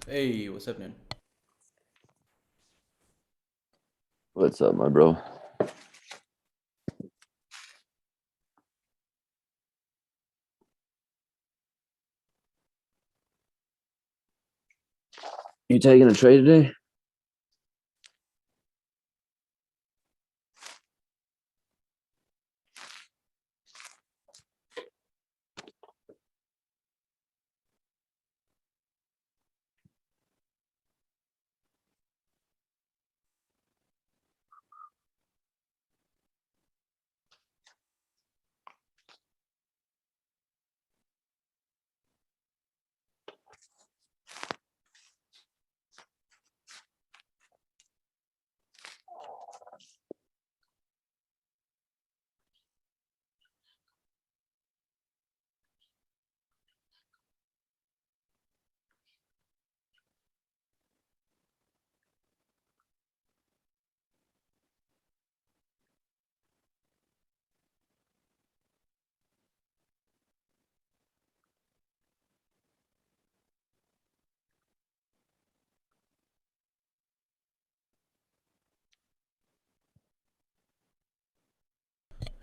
Hey, what's happening? What's up, my bro? You taking a trade today?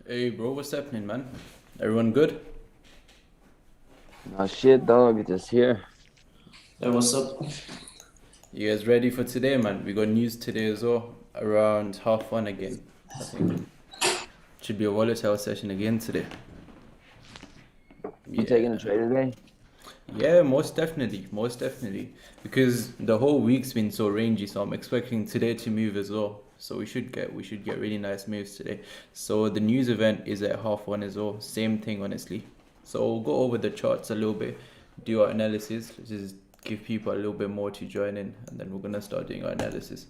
Hey, bro, what's happening, man? Everyone good? Nah, shit, dog. Just here. Hey, what's up? You guys ready for today, man? We got news today as well, around half one again, I think. Should be a volatile session again today. You taking a Yeah. trade today? Yeah, most definitely, most definitely. Because the whole week's been so rangy, so I'm expecting today to move as well. So we should get really nice moves today. So the news event is at half one as well. Same thing, honestly. So we'll go over the charts a little bit, do our analysis, just give people a little bit more to join in, and then we're gonna start doing our analysis.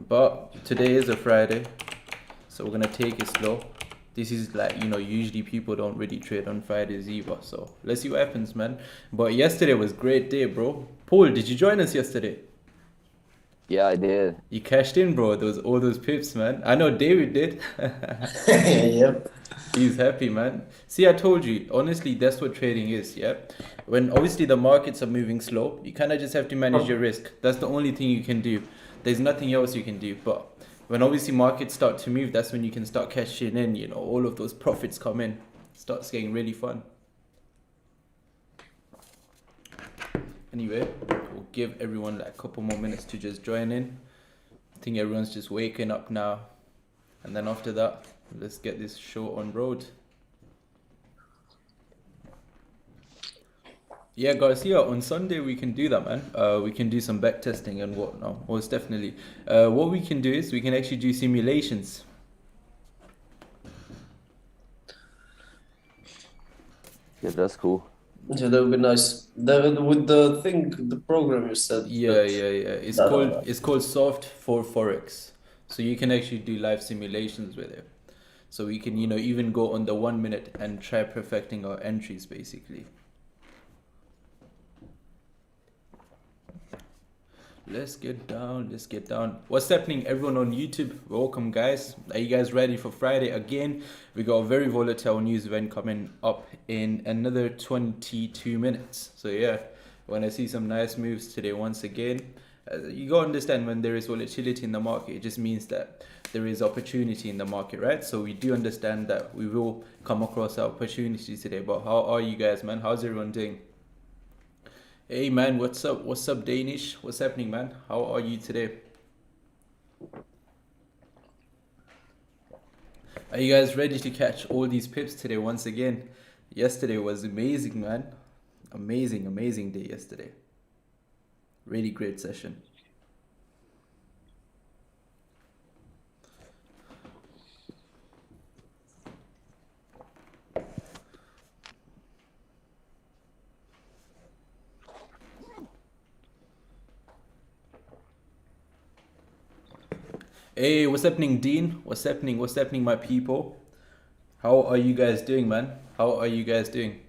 But today is a Friday, so we're gonna take it slow. This is like, usually people don't really trade on Fridays either. So let's see what happens, man. But yesterday was great day, bro. Paul, did you join us yesterday? Yeah, I did. You cashed in, bro. Those all those pips, man. I know David did. Yep. He's happy, man. See, I told you. Honestly, that's what trading is, yeah? When obviously the markets are moving slow, you kind of just have to manage your risk. That's the only thing you can do. There's nothing else you can do. But when obviously markets start to move, that's when you can start cashing in, all of those profits come in. Starts getting really fun. Anyway, we'll give everyone like a couple more minutes to just join in. I think everyone's just waking up now. And then after that, let's get this show on road. Yeah, Garcia, on Sunday we can do that, man. We can do some back testing and whatnot, most definitely. What we can do is we can actually do simulations. Yeah, that's cool. Yeah, that would be nice. With the thing, the program you said Yeah, that yeah, yeah. It's that called it's called Soft for Forex. So you can actually do live simulations with it. So we can, even go on the 1 minute and try perfecting our entries basically. Let's get down. Let's get down. What's happening, everyone on YouTube? Welcome, guys. Are you guys ready for Friday again? We got a very volatile news event coming up in another 22 minutes. So yeah, when I see some nice moves today once again, you gotta understand when there is volatility in the market, it just means that there is opportunity in the market, right? So we do understand that we will come across opportunities today. But how are you guys, man? How's everyone doing? Hey man, what's up? What's up, Danish? What's happening, man? How are you today? Are you guys ready to catch all these pips today once again? Yesterday was amazing, man. Amazing, amazing day yesterday. Really great session. Hey, what's happening, Dean? What's happening? What's happening, my people? How are you guys doing, man? How are you guys doing?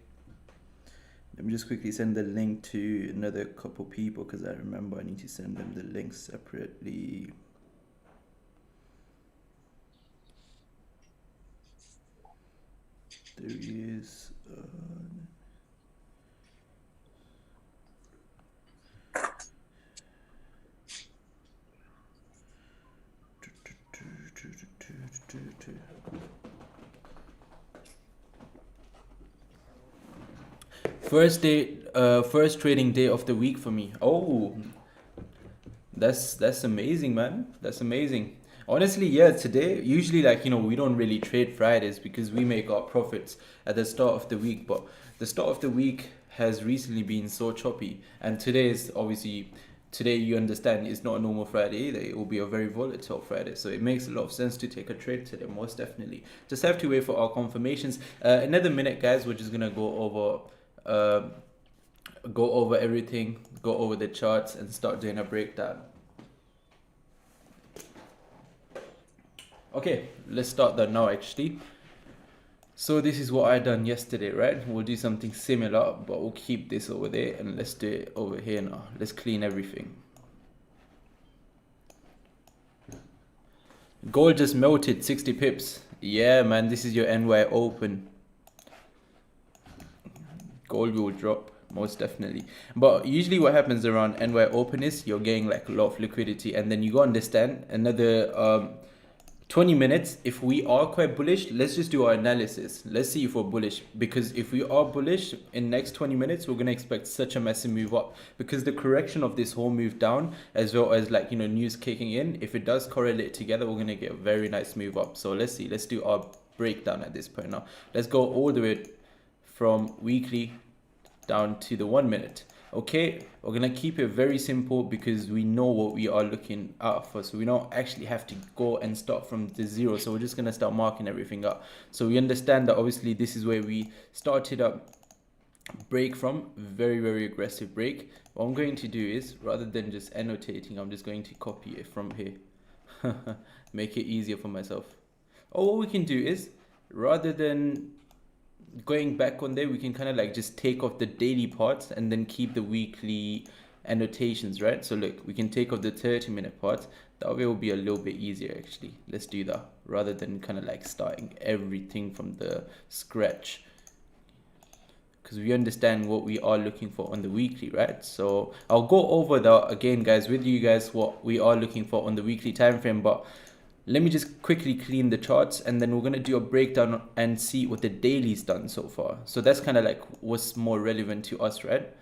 Let me just quickly send the link to another couple people because I remember I need to send them the link separately. There he is. First trading day of the week for me. Oh, that's amazing, man. That's amazing. Honestly, yeah, today, usually, like, we don't really trade Fridays because we make our profits at the start of the week. But the start of the week has recently been so choppy. And today is obviously, today you understand it's not a normal Friday either. It will be a very volatile Friday. So it makes a lot of sense to take a trade today, most definitely. Just have to wait for our confirmations. Another minute, guys. We're just going to go over everything, go over the charts and start doing a breakdown. Okay, let's start that now actually. So this is what I done yesterday, right? We'll do something similar, but we'll keep this over there and let's do it over here now. Let's clean everything. Gold just melted 60 pips. Yeah, man, this is your NY open. Gold will drop, most definitely. But usually what happens around NY open is you're getting like a lot of liquidity, and then you go understand another 20 minutes. If we are quite bullish, let's just do our analysis. Let's see if we're bullish, because if we are bullish in next 20 minutes, we're going to expect such a massive move up, because the correction of this whole move down, as well as like, news kicking in, if it does correlate together, we're going to get a very nice move up. So let's see, let's do our breakdown at this point now. Let's go all the way from weekly down to the 1 minute. Okay, we're gonna keep it very simple because we know what we are looking out for, so we don't actually have to go and start from the zero. So we're just gonna start marking everything up, so we understand that obviously this is where we started up break from. Very aggressive break. What I'm going to do is, rather than just annotating, I'm just going to copy it from here. Make it easier for myself. Or what we can do is, rather than going back on there, we can kind of like just take off the daily parts and then keep the weekly annotations, right? So look, we can take off the 30-minute parts. That way it will be a little bit easier actually. Let's do that rather than kind of like starting everything from the scratch, because we understand what we are looking for on the weekly, right? So I'll go over that again, guys, with you guys, what we are looking for on the weekly time frame. But let me just quickly clean the charts, and then we're going to do a breakdown and see what the daily's done so far. So that's kind of like what's more relevant to us, right?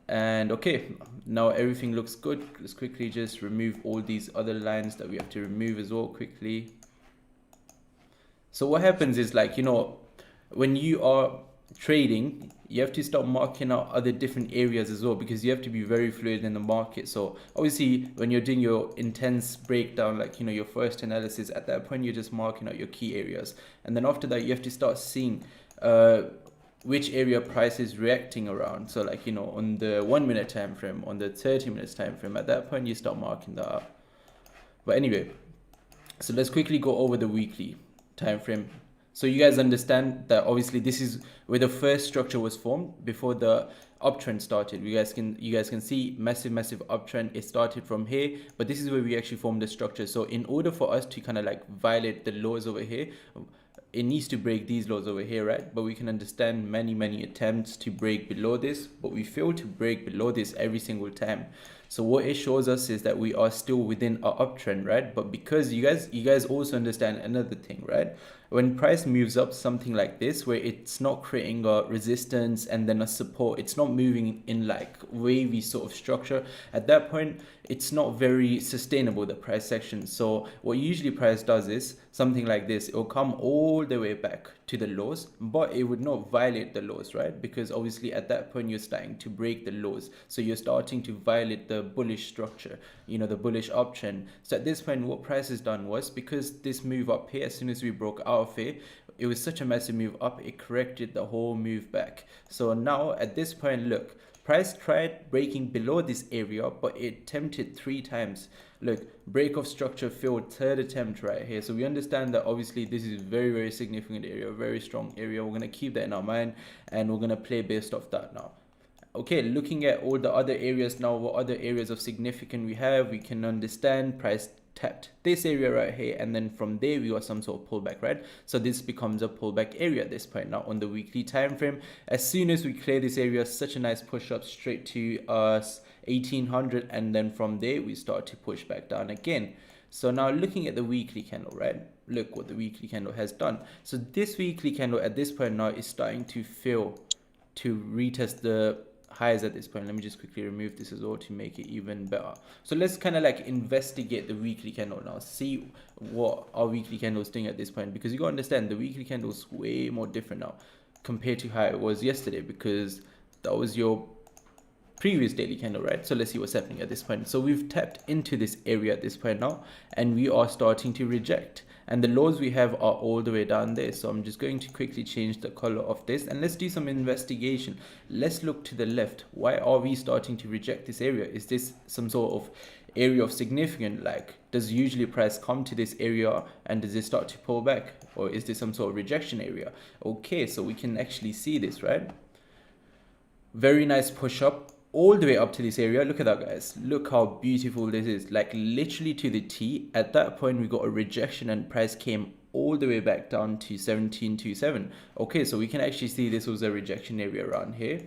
And okay, now everything looks good. Let's quickly just remove all these other lines that we have to remove as well quickly. So what happens is, like, when you are trading, you have to start marking out other different areas as well, because you have to be very fluid in the market. So obviously when you're doing your intense breakdown, like, your first analysis, at that point you're just marking out your key areas, and then after that you have to start seeing which area price is reacting around. So like, on the 1 minute time frame, on the 30 minutes time frame, at that point you start marking that up. But anyway, so let's quickly go over the weekly time frame. So you guys understand that obviously this is where the first structure was formed before the uptrend started. You guys can see massive uptrend. It started from here, but this is where we actually formed the structure. So in order for us to kind of like violate the lows over here, it needs to break these lows over here, right? But we can understand many attempts to break below this, but we fail to break below this every single time. So what it shows us is that we are still within our uptrend, right? But because you guys also understand another thing, right? When price moves up something like this, where it's not creating a resistance and then a support, it's not moving in like wavy sort of structure, at that point it's not very sustainable, the price section. So what usually price does is something like this. It will come all the way back to the lows, but it would not violate the lows, right? Because obviously at that point you're starting to break the lows, so you're starting to violate the bullish structure, the bullish uptrend. So at this point what price has done was, because this move up here, as soon as we broke out of here, it was such a massive move up, it corrected the whole move back. So now at this point, look, price tried breaking below this area, but it attempted 3 times. Look, break of structure failed, third attempt right here. So we understand that obviously this is very significant area, very strong area. We're going to keep that in our mind, and we're going to play based off that now. Okay, looking at all the other areas now, what other areas of significance we have, we can understand price tapped this area right here, and then from there we got some sort of pullback, right? So this becomes a pullback area at this point now on the weekly time frame. As soon as we clear this area, such a nice push up straight to us 1800, and then from there we start to push back down again. So now looking at the weekly candle, right? look what the weekly candle has done. So this weekly candle at this point now is starting to fail to retest the highs at this point. Let me just quickly remove this as well to make it even better. So let's kind of like investigate the weekly candle now, see what our weekly candle is doing at this point, because you gotta understand the weekly candle is way more different now compared to how it was yesterday, because that was your previous daily candle, right? So let's see what's happening at this point. So we've tapped into this area at this point now, and we are starting to reject, and the lows we have are all the way down there. So I'm just going to quickly change the color of this, and let's do some investigation. Let's look to the left. Why are we starting to reject this area? Is this some sort of area of significance? Like, does usually price come to this area and does it start to pull back, or is this some sort of rejection area? Okay, so we can actually see this, right? Very nice push up all the way up to this area. Look at that, guys. Look how beautiful this is, like literally to the T. At that point we got a rejection and price came all the way back down to 1727. Okay, so we can actually see this was a rejection area around here.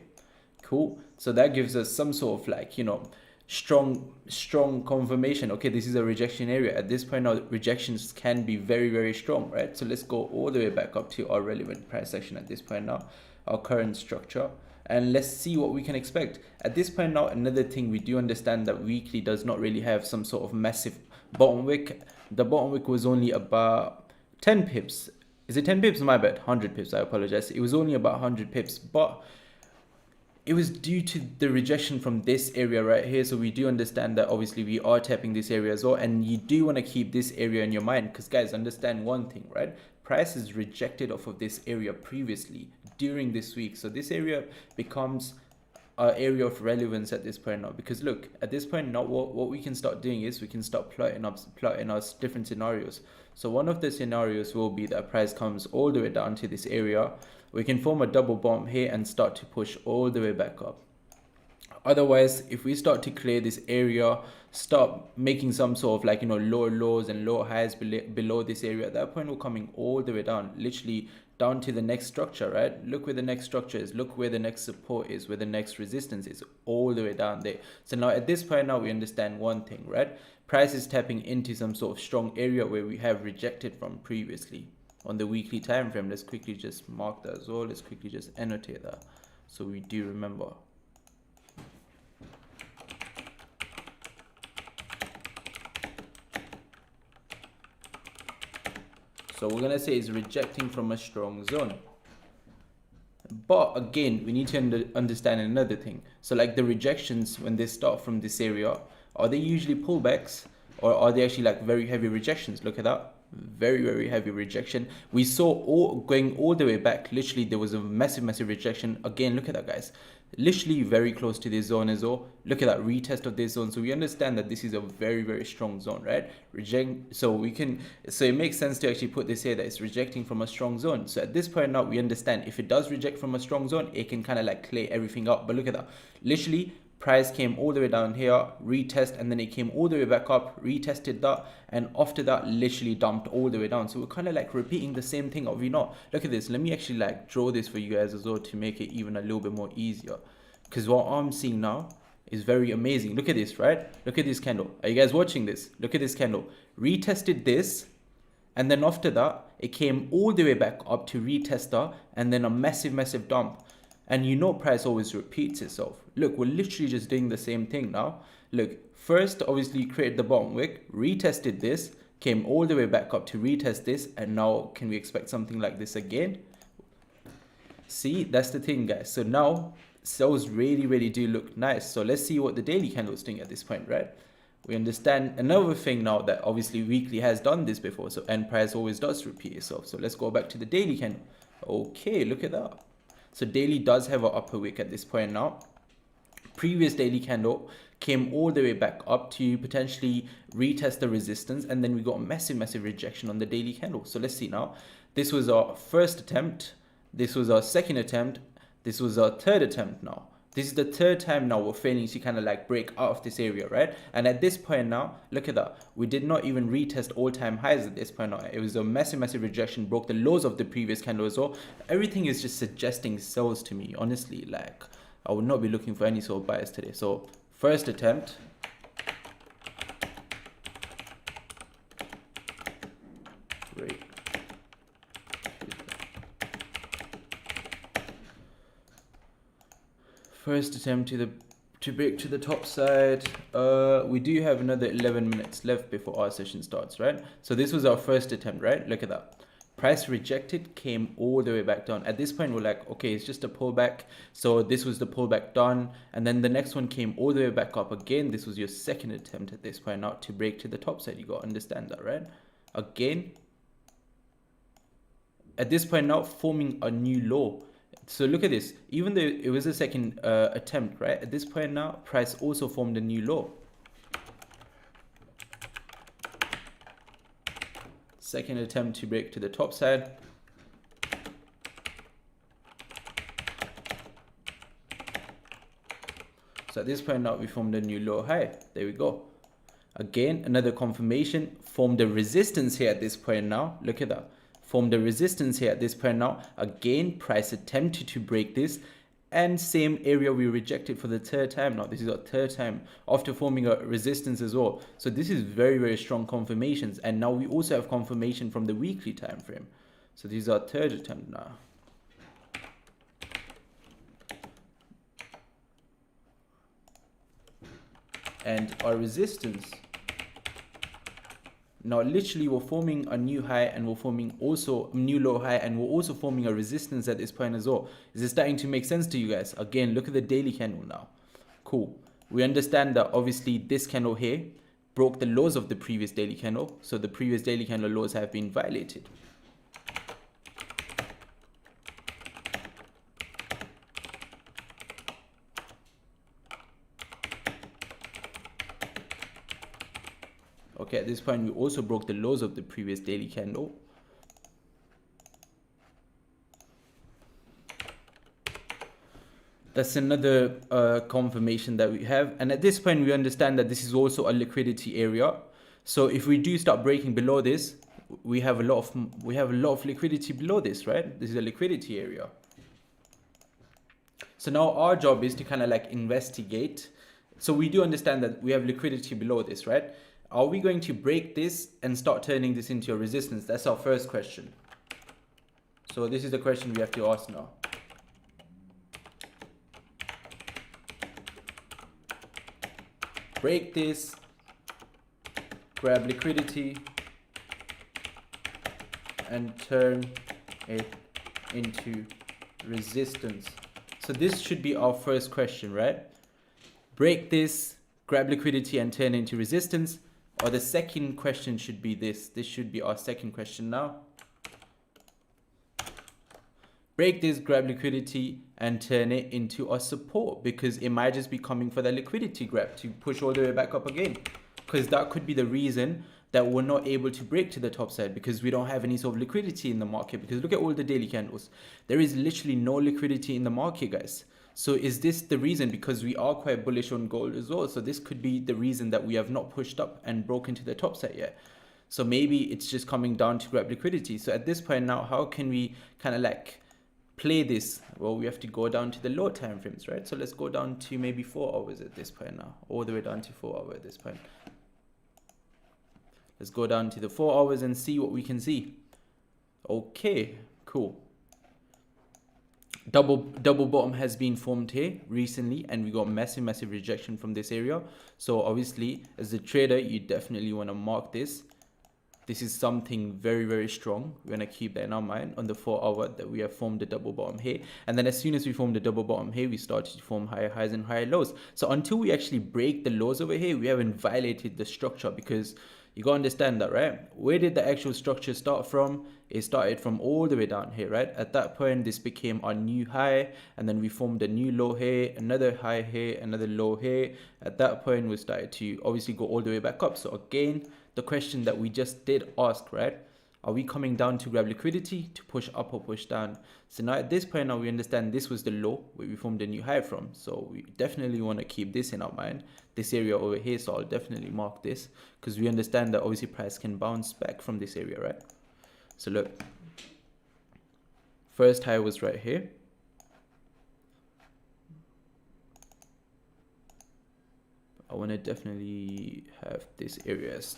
Cool. So that gives us some sort of like, you know, strong confirmation. Okay, this is a rejection area. At this point now, rejections can be very strong, right? So let's go all the way back up to our relevant price action at this point now, our current structure, and let's see what we can expect at this point now. Another thing, we do understand that weekly does not really have some sort of massive bottom wick. The bottom wick was only about 10 pips. Is it 10 pips? My bad, 100 pips, I apologize. It was only about 100 pips, but it was due to the rejection from this area right here. So we do understand that obviously we are tapping this area as well, and you do want to keep this area in your mind, because guys, understand one thing, right? Price is rejected off of this area previously during this week, so this area becomes an area of relevance at this point now, because look, at this point now, what we can start doing is we can start plotting our different scenarios. So one of the scenarios will be that price comes all the way down to this area. We can form a double bottom here and start to push all the way back up. Otherwise, if we start to clear this area, start making some sort of like, you know, lower lows and lower highs below this area, at that point we're coming all the way down, literally down to the next structure, right? Look where the next structure is, look where the next support is, where the next resistance is, all the way down there. So now at this point now, we understand one thing, right? Price is tapping into some sort of strong area where we have rejected from previously on the weekly time frame. Let's quickly just mark that as well. Let's quickly just annotate that so we do remember. So we're gonna say it's rejecting from a strong zone. But again, we need to understand another thing. So like the rejections, when they start from this area, are they usually pullbacks, or are they actually like very heavy rejections? Look at that, very heavy rejection. We saw going all the way back, literally there was a massive rejection. Again, look at that, guys, literally very close to this zone as well. Look at that retest of this zone. So we understand that this is a very strong zone, right? So it makes sense to actually put this here, that it's rejecting from a strong zone. So at this point now, we understand if it does reject from a strong zone, it can kind of like clear everything up. But look at that, literally price came all the way down here, retest, and then it came all the way back up, retested that, and after that literally dumped all the way down. So we're kind of like repeating the same thing, are we not? Look at this. Let me actually like draw this for you guys as well to make it even a little bit more easier, because what I'm seeing now is very amazing. Look at this, right? Look at this candle. Are you guys watching this? Look at this candle. Retested this, and then after that it came all the way back up to retest that, and then a massive dump. And you know price always repeats itself. Look, we're literally just doing the same thing now. Look, first obviously created the bottom wick, retested this, came all the way back up to retest this, and now can we expect something like this again? See, that's the thing, guys. So now those really do look nice. So let's see what the daily candle is doing at this point, right? We understand another thing now, that obviously weekly has done this before, so end price always does repeat itself. So let's go back to the daily candle. Okay, look at that. So daily does have an upper wick at this point now. Previous daily candle came all the way back up to potentially retest the resistance, and then we got a massive rejection on the daily candle. So let's see now. This was our first attempt, this was our second attempt, this was our third attempt now. This is the third time now we're failing to kind of like break out of this area, right? And at this point now, look at that. We did not even retest all-time highs at this point now. It was a massive rejection, broke the lows of the previous candle as well. Everything is just suggesting sells to me, honestly. Like, I would not be looking for any sort of bias today. So first attempt. Great. First attempt to break to the top side. We do have another 11 minutes left before our session starts, right? So this was our first attempt, right? Look at that. Price rejected, came all the way back down. At this point, we're like, okay, it's just a pullback. So this was the pullback done. And then the next one came all the way back up again. This was your second attempt at this point now to break to the top side. You got to understand that, right? Again, at this point now, forming a new low. So look at this. Even though it was a second attempt, right? At this point now, price also formed a new low. Second attempt to break to the top side. So at this point now, we formed a new low high. There we go. Again, another confirmation. Formed a resistance here at this point now. Look at that. Formed a resistance here at this point now. Again, price attempted to break this. And same area we rejected for the third time now. This is our third time after forming a resistance as well. So this is very, very strong confirmations. And now we also have confirmation from the weekly time frame. So this is our third attempt now. And our resistance. Now literally we're forming a new high and we're forming also a new low high and we're also forming a resistance at this point as well. Is it starting to make sense to you guys? Again, look at the daily candle now. Cool. We understand that obviously this candle here broke the lows of the previous daily candle. So the previous daily candle lows have been violated. Okay, at this point, we also broke the lows of the previous daily candle. That's another confirmation that we have. And at this point, we understand that this is also a liquidity area. So if we do start breaking below this, we have a lot of liquidity below this, right? This is a liquidity area. So now our job is to kind of like investigate. So we do understand that we have liquidity below this, right? Are we going to break this and start turning this into a resistance? That's our first question. So this is the question we have to ask now. Break this, grab liquidity, and turn it into resistance. So this should be our first question, right? Break this, grab liquidity, and turn it into resistance. Or the second question should be this. This should be our second question now. Break this, grab liquidity, and turn it into a support, because it might just be coming for the liquidity grab to push all the way back up again. Because that could be the reason that we're not able to break to the top side, because we don't have any sort of liquidity in the market. Because look at all the daily candles. There is literally no liquidity in the market, guys. So is this the reason? Because we are quite bullish on gold as well. So this could be the reason that we have not pushed up and broken to the top side yet. So maybe it's just coming down to grab liquidity. So at this point now, how can we kind of like play this? Well, we have to go down to the low time frames, right? So let's go down to maybe 4 hours at this point now, all the way down to 4 hours at this point. Let's go down to the 4 hours and see what we can see. Okay, cool. Double bottom has been formed here recently, and we got massive rejection from this area. So obviously, as a trader, you definitely want to mark this. This is something very strong. We're going to keep that in our mind on the 4 hour that we have formed the double bottom here. And then as soon as we form the double bottom here, we start to form higher highs and higher lows. So until we actually break the lows over here, we haven't violated the structure, because you got to understand that, right? Where did the actual structure start from? It started from all the way down here, right? At that point, this became our new high, and then we formed a new low here, another high here, another low here. At that point, we started to obviously go all the way back up. So again, the question that we just did ask, right? Are we coming down to grab liquidity to push up or push down? So now at this point, now we understand this was the low where we formed a new high from. So we definitely want to keep this in our mind, this area over here. So I'll definitely mark this, because we understand that obviously price can bounce back from this area, right? So look, first high was right here. I want to definitely have this area as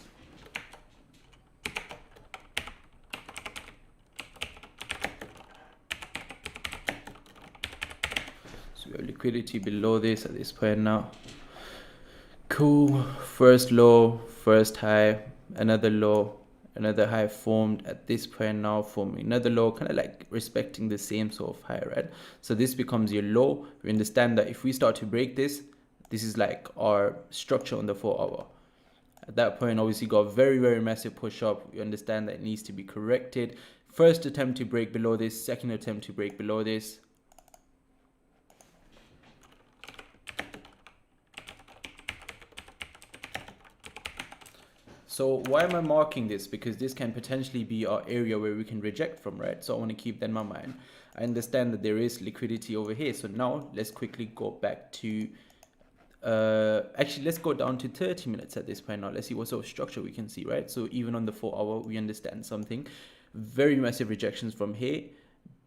liquidity below this at this point now. Cool. First low, first high, another low, another high formed at this point now, forming another low, kind of like respecting the same sort of high, right? So this becomes your low. We understand that if we start to break this, this is like our structure on the 4 hour. At that point, obviously got a very, very massive push up. We understand that it needs to be corrected. First attempt to break below this, second attempt to break below this. So why am I marking this? Because this can potentially be our area where we can reject from, right? So I want to keep that in my mind. I understand that there is liquidity over here. So now let's quickly go back to, actually let's go down to 30 minutes at this point now. Let's see what sort of structure we can see, right? So even on the 4 hour, we understand something. Very massive rejections from here.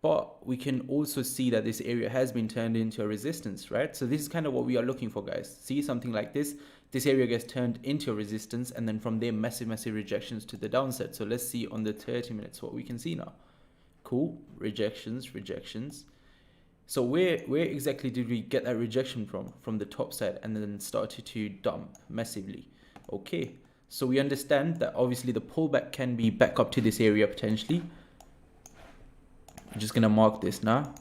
But we can also see that this area has been turned into a resistance, right? So this is kind of what we are looking for, guys. See something like this. This area gets turned into a resistance, and then from there, massive rejections to the downside. So let's see on the 30 minutes what we can see now. Cool. Rejections. So where exactly did we get that rejection from? From the top side, and then started to dump massively. Okay. So we understand that obviously the pullback can be back up to this area potentially. I'm just gonna mark this now.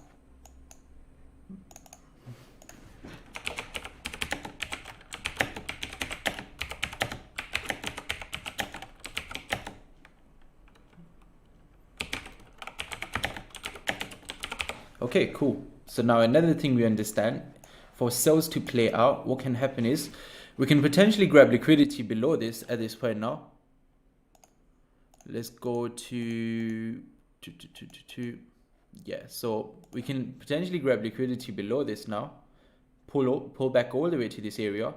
Okay, cool. So now another thing we understand, for sales to play out, what can happen is we can potentially grab liquidity below this at this point now. Let's go to yeah, so we can potentially grab liquidity below this now, pull back all the way to this area.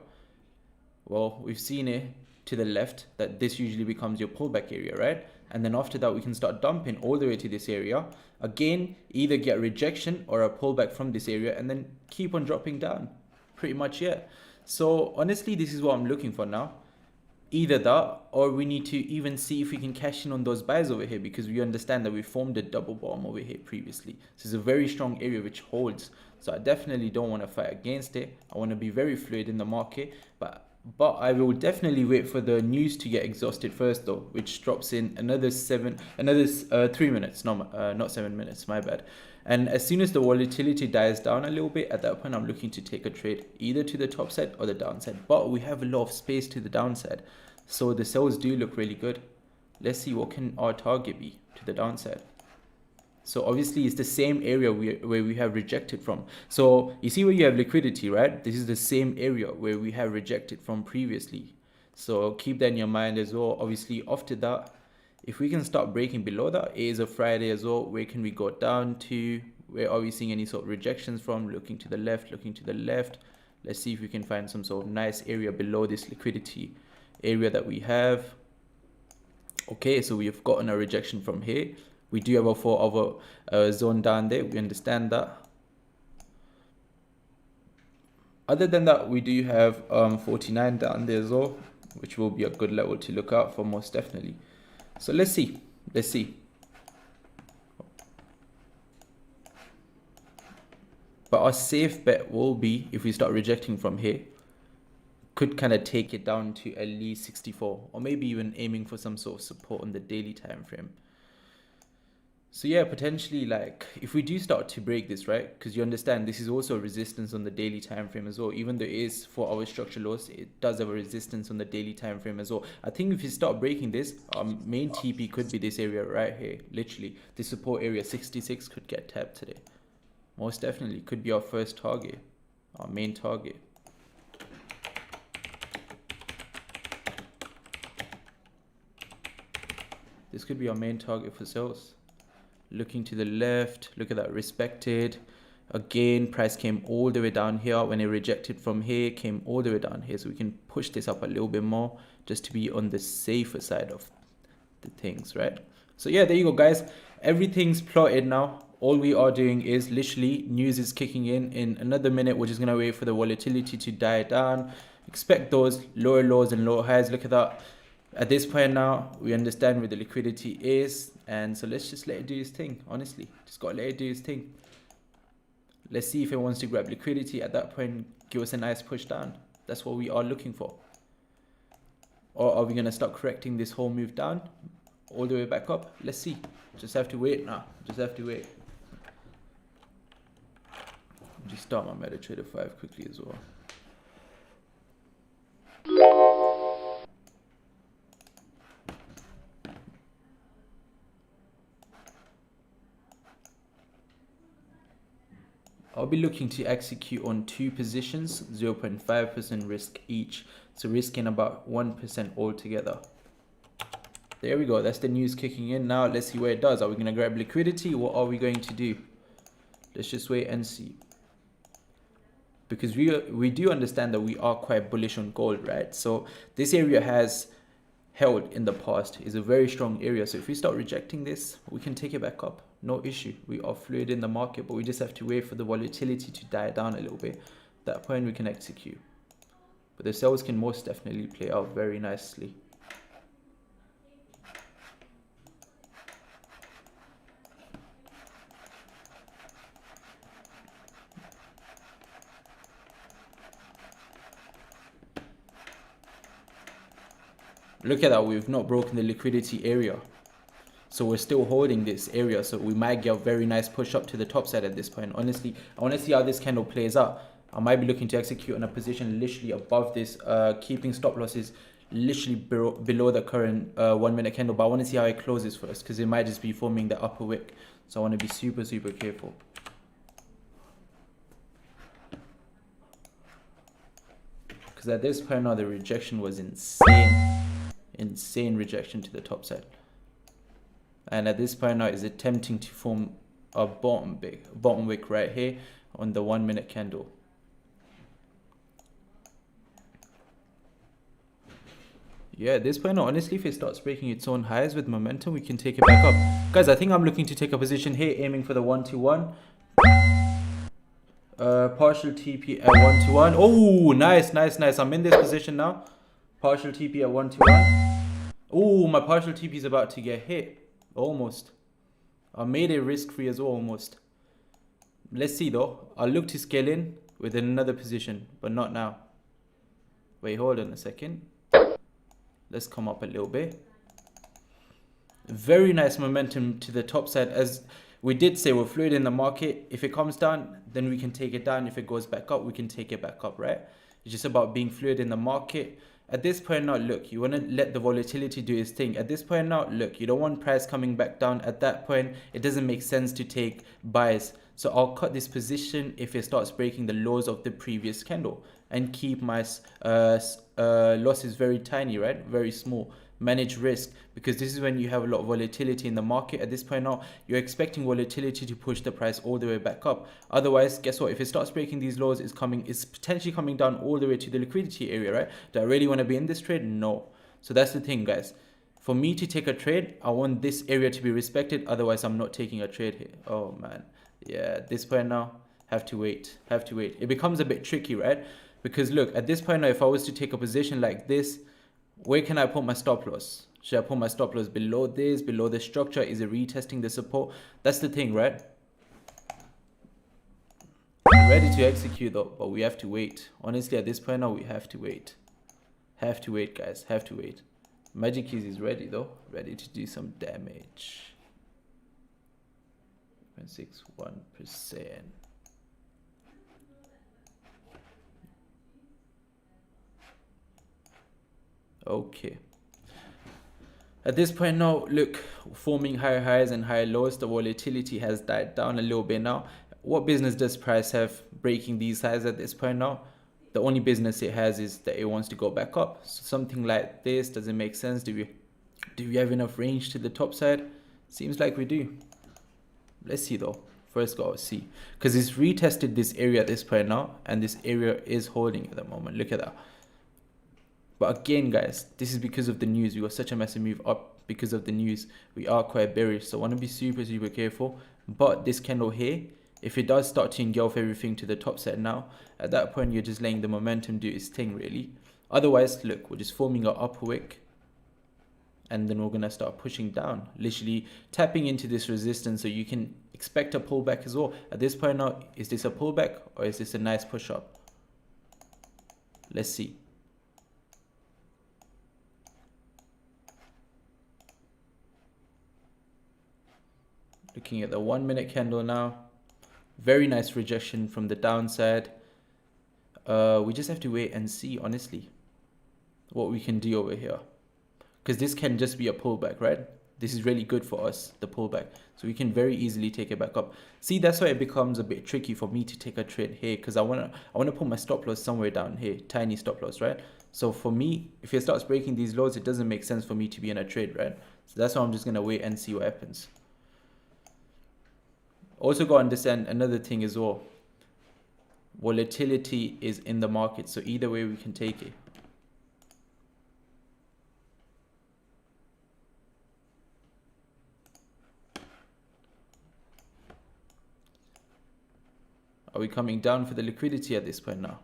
Well, we've seen it to the left that this usually becomes your pullback area, right? And then after that, we can start dumping all the way to this area. Again, either get rejection or a pullback from this area and then keep on dropping down. Pretty much, yeah. So honestly, this is what I'm looking for now. Either that, or we need to even see if we can cash in on those buys over here, because we understand that we formed a double bottom over here previously. This is a very strong area which holds. So I definitely don't want to fight against it. I want to be very fluid in the market, but I will definitely wait for the news to get exhausted first though, which drops in another 3 minutes, not 7 minutes, my bad. And as soon as the volatility dies down a little bit, at that point I'm looking to take a trade either to the top side or the downside, but we have a lot of space to the downside, so the sales do look really good. Let's see what can our target be to the downside. So obviously it's the same area where we have rejected from. So you see where you have liquidity, right? This is the same area where we have rejected from previously. So keep that in your mind as well. Obviously after that, if we can start breaking below that, it is a Friday as well. Where can we go down to? Where are we seeing any sort of rejections from? Looking to the left. Let's see if we can find some sort of nice area below this liquidity area that we have. Okay, so we have gotten a rejection from here. We do have a 4 hour zone down there. We understand that. Other than that, we do have 49 down there as well, which will be a good level to look out for most definitely. So let's see. But our safe bet will be, if we start rejecting from here, could kind of take it down to at least 64, or maybe even aiming for some sort of support on the daily time frame. So yeah, potentially, like if we do start to break this, right, because you understand this is also a resistance on the daily time frame as well. Even though it is 4 hour structure lows, it does have a resistance on the daily time frame as well. I think if you start breaking this, main TP could be this area right here. Literally, the support area 66 could get tapped today. Most definitely could be our first target, our main target. This could be our main target for sales. Looking to the left, look at that, respected. Again, price came all the way down here. When it rejected from here, came all the way down here. So we can push this up a little bit more just to be on the safer side of the things, right? So yeah, there you go, guys. Everything's plotted now. All we are doing is literally news is kicking in another minute. We're just going to wait for the volatility to die down. Expect those lower lows and lower highs. Look at that. At this point now, we understand where the liquidity is, and so let's just let it do its thing. Honestly, just gotta let it do its thing. Let's see if it wants to grab liquidity. At that point, give us a nice push down. That's what we are looking for. Or are we going to start correcting this whole move down all the way back up? Let's see. Just have to wait now. Just have to wait. Just start my MetaTrader 5 quickly as well. I'll be looking to execute on 2 positions, 0.5% risk each. So risking about 1% altogether. There we go. That's the news kicking in. Now let's see where it does. Are we going to grab liquidity? What are we going to do? Let's just wait and see. Because we do understand that we are quite bullish on gold, right? So this area has held in the past, is a very strong area. So if we start rejecting this, we can take it back up. No issue. We are fluid in the market, but we just have to wait for the volatility to die down a little bit. At that point, we can execute. But the sells can most definitely play out very nicely. Look at that, we've not broken the liquidity area. So we're still holding this area. So we might get a very nice push up to the top side at this point. Honestly, I want to see how this candle plays out. I might be looking to execute on a position literally above this, keeping stop losses literally below the current 1 minute candle. But I want to see how it closes first, because it might just be forming the upper wick. So I want to be super, super careful. Because at this point now, the rejection was insane rejection to the top side. And at this point now, is attempting to form a bottom wick right here on the 1 minute candle. Yeah, at this point now, honestly, if it starts breaking its own highs with momentum, we can take it back up. Guys, I think I'm looking to take a position here, aiming for the 1-to-1. Partial TP at 1-to-1. Oh, nice. I'm in this position now. Partial TP at 1-to-1. Oh, my partial TP is about to get hit. Almost. I made it risk-free as well, almost. Let's see though. I'll look to scale in with another position, but not now. Wait, hold on a second. Let's come up a little bit. Very nice momentum to the top side. As we did say, we're fluid in the market. If it comes down, then we can take it down. If it goes back up, we can take it back up, right? It's just about being fluid in the market. At this point now, look, you want to let the volatility do its thing. At this point now, look, you don't want price coming back down. At that point, it doesn't make sense to take buys. So I'll cut this position if it starts breaking the lows of the previous candle and keep my losses very tiny, right? Very small. Manage risk, because this is when you have a lot of volatility in the market. At this point now, you're expecting volatility to push the price all the way back up. Otherwise, guess what? If it starts breaking these lows, it's potentially coming down all the way to the liquidity area, right? Do I really want to be in this trade? No. So that's the thing, guys. For me to take a trade, I want this area to be respected. Otherwise, I'm not taking a trade here. Oh man, yeah. At this point now, have to wait. It becomes a bit tricky, right? Because look, at this point now, if I was to take a position like this, where can I put my stop loss? Should I put my stop loss below this, below the structure? Is it retesting the support? That's the thing, right? I'm ready to execute though, but we have to wait. Honestly, at this point now, we have to wait. Have to wait, guys. Have to wait. Magic Keys is ready though. Ready to do some damage. 0.61%. Okay. At this point now, look, forming higher highs and higher lows. The volatility has died down a little bit now. What business does price have breaking these highs at this point now? The only business it has is that it wants to go back up. So something like this doesn't make sense. Do we have enough range to the top side? Seems like we do. Let's see though. First gotta see, because it's retested this area at this point now, and this area is holding at the moment. Look at that. But again, guys, this is because of the news. We got such a massive move up because of the news. We are quite bearish, so I want to be super, super careful. But this candle here, if it does start to engulf everything to the top side now, at that point, you're just letting the momentum do its thing, really. Otherwise, look, we're just forming our upper wick. and then we're going to start pushing down, literally tapping into this resistance, so you can expect a pullback as well. At this point now, is this a pullback or is this a nice push up? Let's see. Looking at the 1 minute candle now, very nice rejection from the downside. We just have to wait and see, honestly, what we can do over here, because this can just be a pullback, right? This is really good for us, the pullback, so we can very easily take it back up. See, that's why it becomes a bit tricky for me to take a trade here, because I want to put my stop loss somewhere down here, tiny stop loss, right? So for me, if it starts breaking these lows, it doesn't make sense for me to be in a trade, right? So that's why I'm just going to wait and see what happens. Also got to understand another thing as well. Volatility is in the market, so either way we can take it. Are we coming down for the liquidity at this point now?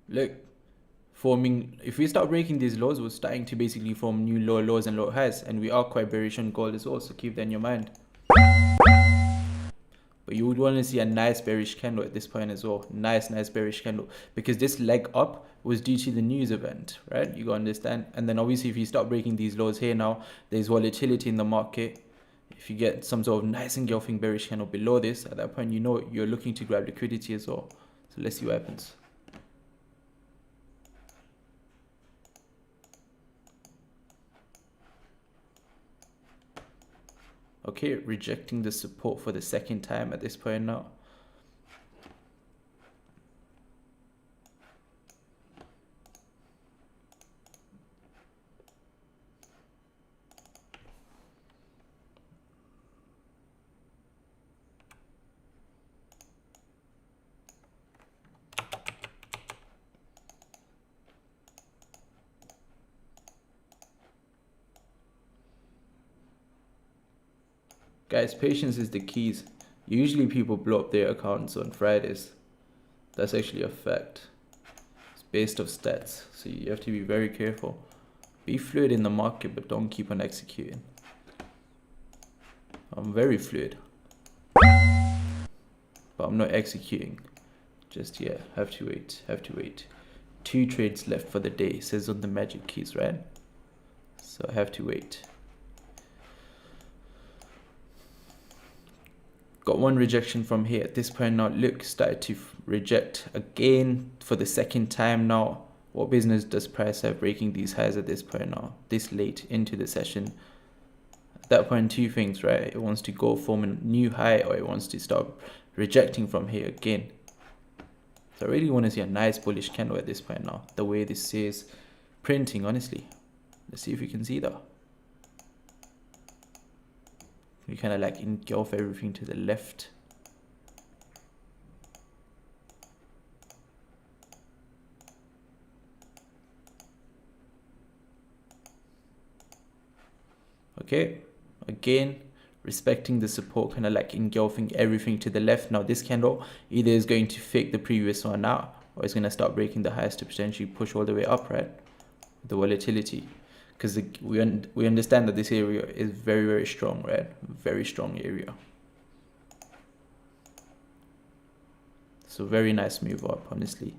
Look, forming, if we start breaking these lows, we're starting to basically form new lower lows and lower highs, and we are quite bearish on gold as well, so keep that in your mind. But you would want to see a nice bearish candle at this point as well. Nice bearish candle, because this leg up was due to the news event, right? You gotta understand. And then obviously if you start breaking these lows here now, there's volatility in the market. If you get some sort of nice engulfing bearish candle below this, at that point, you know you're looking to grab liquidity as well. So let's see what happens. Okay, rejecting the support for the second time at this point now. Guys, patience is the keys. Usually people blow up their accounts on Fridays. That's actually a fact. It's based off stats, so you have to be very careful. Be fluid in the market, but don't keep on executing. I'm very fluid, but I'm not executing just yet. Have to wait. 2 trades left for the day, it says on the magic keys, right? So I have to wait. Got one rejection from here at this point now. Look, started to reject again for the second time now. What business does price have breaking these highs at this point now, this late into the session? At that point, 2 things, right? It wants to go form a new high, or it wants to start rejecting from here again. So I really want to see a nice bullish candle at this point now, the way this is printing, honestly. Let's see if we can see that. We kind of like engulf everything to the left. Okay, again, respecting the support, kind of like engulfing everything to the left. Now this candle either is going to fake the previous one out, or it's going to start breaking the highs to potentially push all the way up, right? The volatility. Because we understand that this area is very strong, right? Very strong area. So very nice move up, honestly.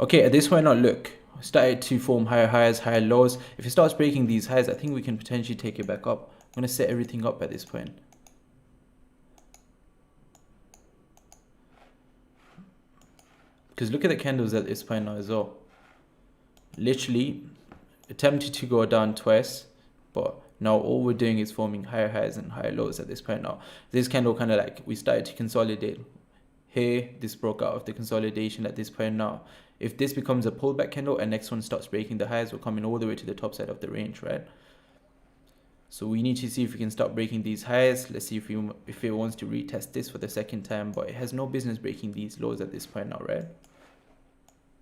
Okay, at this point now, look, started to form higher highs, higher lows. If it starts breaking these highs, I think we can potentially take it back up. I'm going to set everything up at this point. Because look at the candles at this point now as well. Literally attempted to go down twice, but now all we're doing is forming higher highs and higher lows at this point now. This candle kind of like, we started to consolidate here. This broke out of the consolidation at this point now. If this becomes a pullback candle and next one starts breaking the highs, we're coming all the way to the top side of the range, right? So we need to see if we can start breaking these highs. Let's see if it wants to retest this for the second time, but it has no business breaking these lows at this point now, right?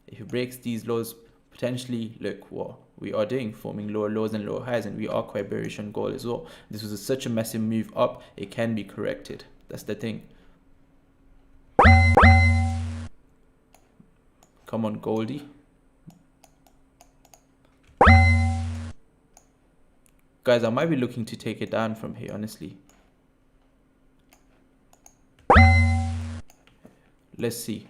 If it breaks these lows, potentially, look what we are doing, forming lower lows and lower highs, and we are quite bearish on gold as well. This was such a massive move up, it can be corrected. That's the thing. Come on, Goldie. Guys, I might be looking to take it down from here, honestly. Let's see.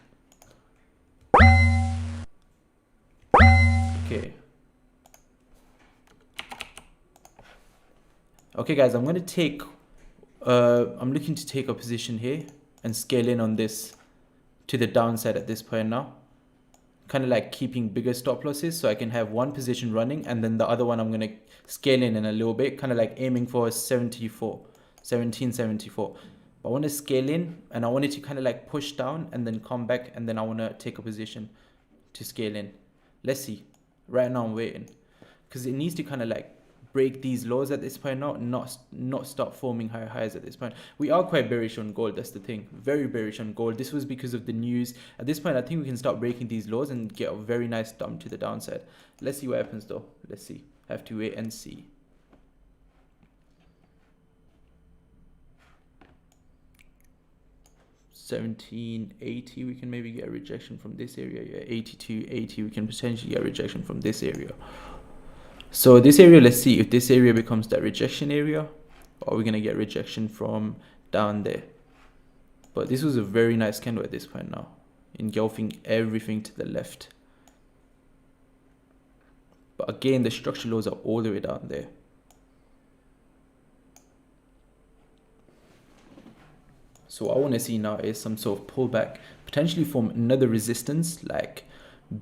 Okay. Okay, guys, I'm looking to take a position here and scale in on this to the downside at this point now. Kind of like keeping bigger stop losses so I can have one position running and then the other one I'm going to scale in a little bit, kind of like aiming for 1774. But I want to scale in and I want it to kind of like push down and then come back, and then I want to take a position to scale in. Let's see. Right now I'm waiting because it needs to kind of like break these lows at this point now, not start forming higher highs at this point. We are quite bearish on gold, that's the thing. Very bearish on gold. This was because of the news. At this point I think we can start breaking these lows and get a very nice dump to the downside. Let's see what happens though. Let's see. Have to wait and see. $17.80, we can maybe get a rejection from this area. Yeah, 82.80, we can potentially get a rejection from this area. So this area, let's see if this area becomes that rejection area, or we're gonna get rejection from down there. But this was a very nice candle at this point now, engulfing everything to the left. But again, the structure lows are all the way down there. So what I want to see now is some sort of pullback, potentially form another resistance, like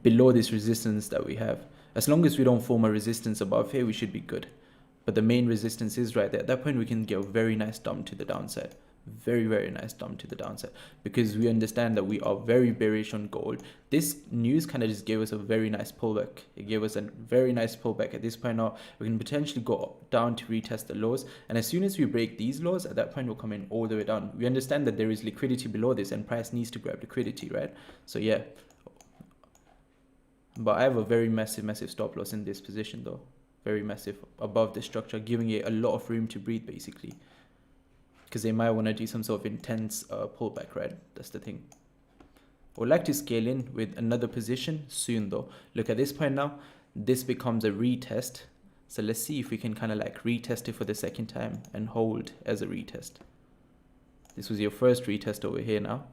below this resistance that we have. As long as we don't form a resistance above here, we should be good. But the main resistance is right there. At that point, we can get a very nice dump to the downside. Very, very nice dump to the downside. Because we understand that we are very bearish on gold. This news kind of just gave us a very nice pullback. It gave us a very nice pullback. At this point now, we can potentially go down to retest the lows. And as soon as we break these lows, at that point, we'll come in all the way down. We understand that there is liquidity below this and price needs to grab liquidity, right? So yeah. But I have a very massive stop loss in this position though. Very massive above the structure, giving it a lot of room to breathe basically. Because they might want to do some sort of intense pullback, right? That's the thing. I would like to scale in with another position soon though. Look at this point now, this becomes a retest. So let's see if we can kind of like retest it for the second time and hold as a retest. This was your first retest over here now.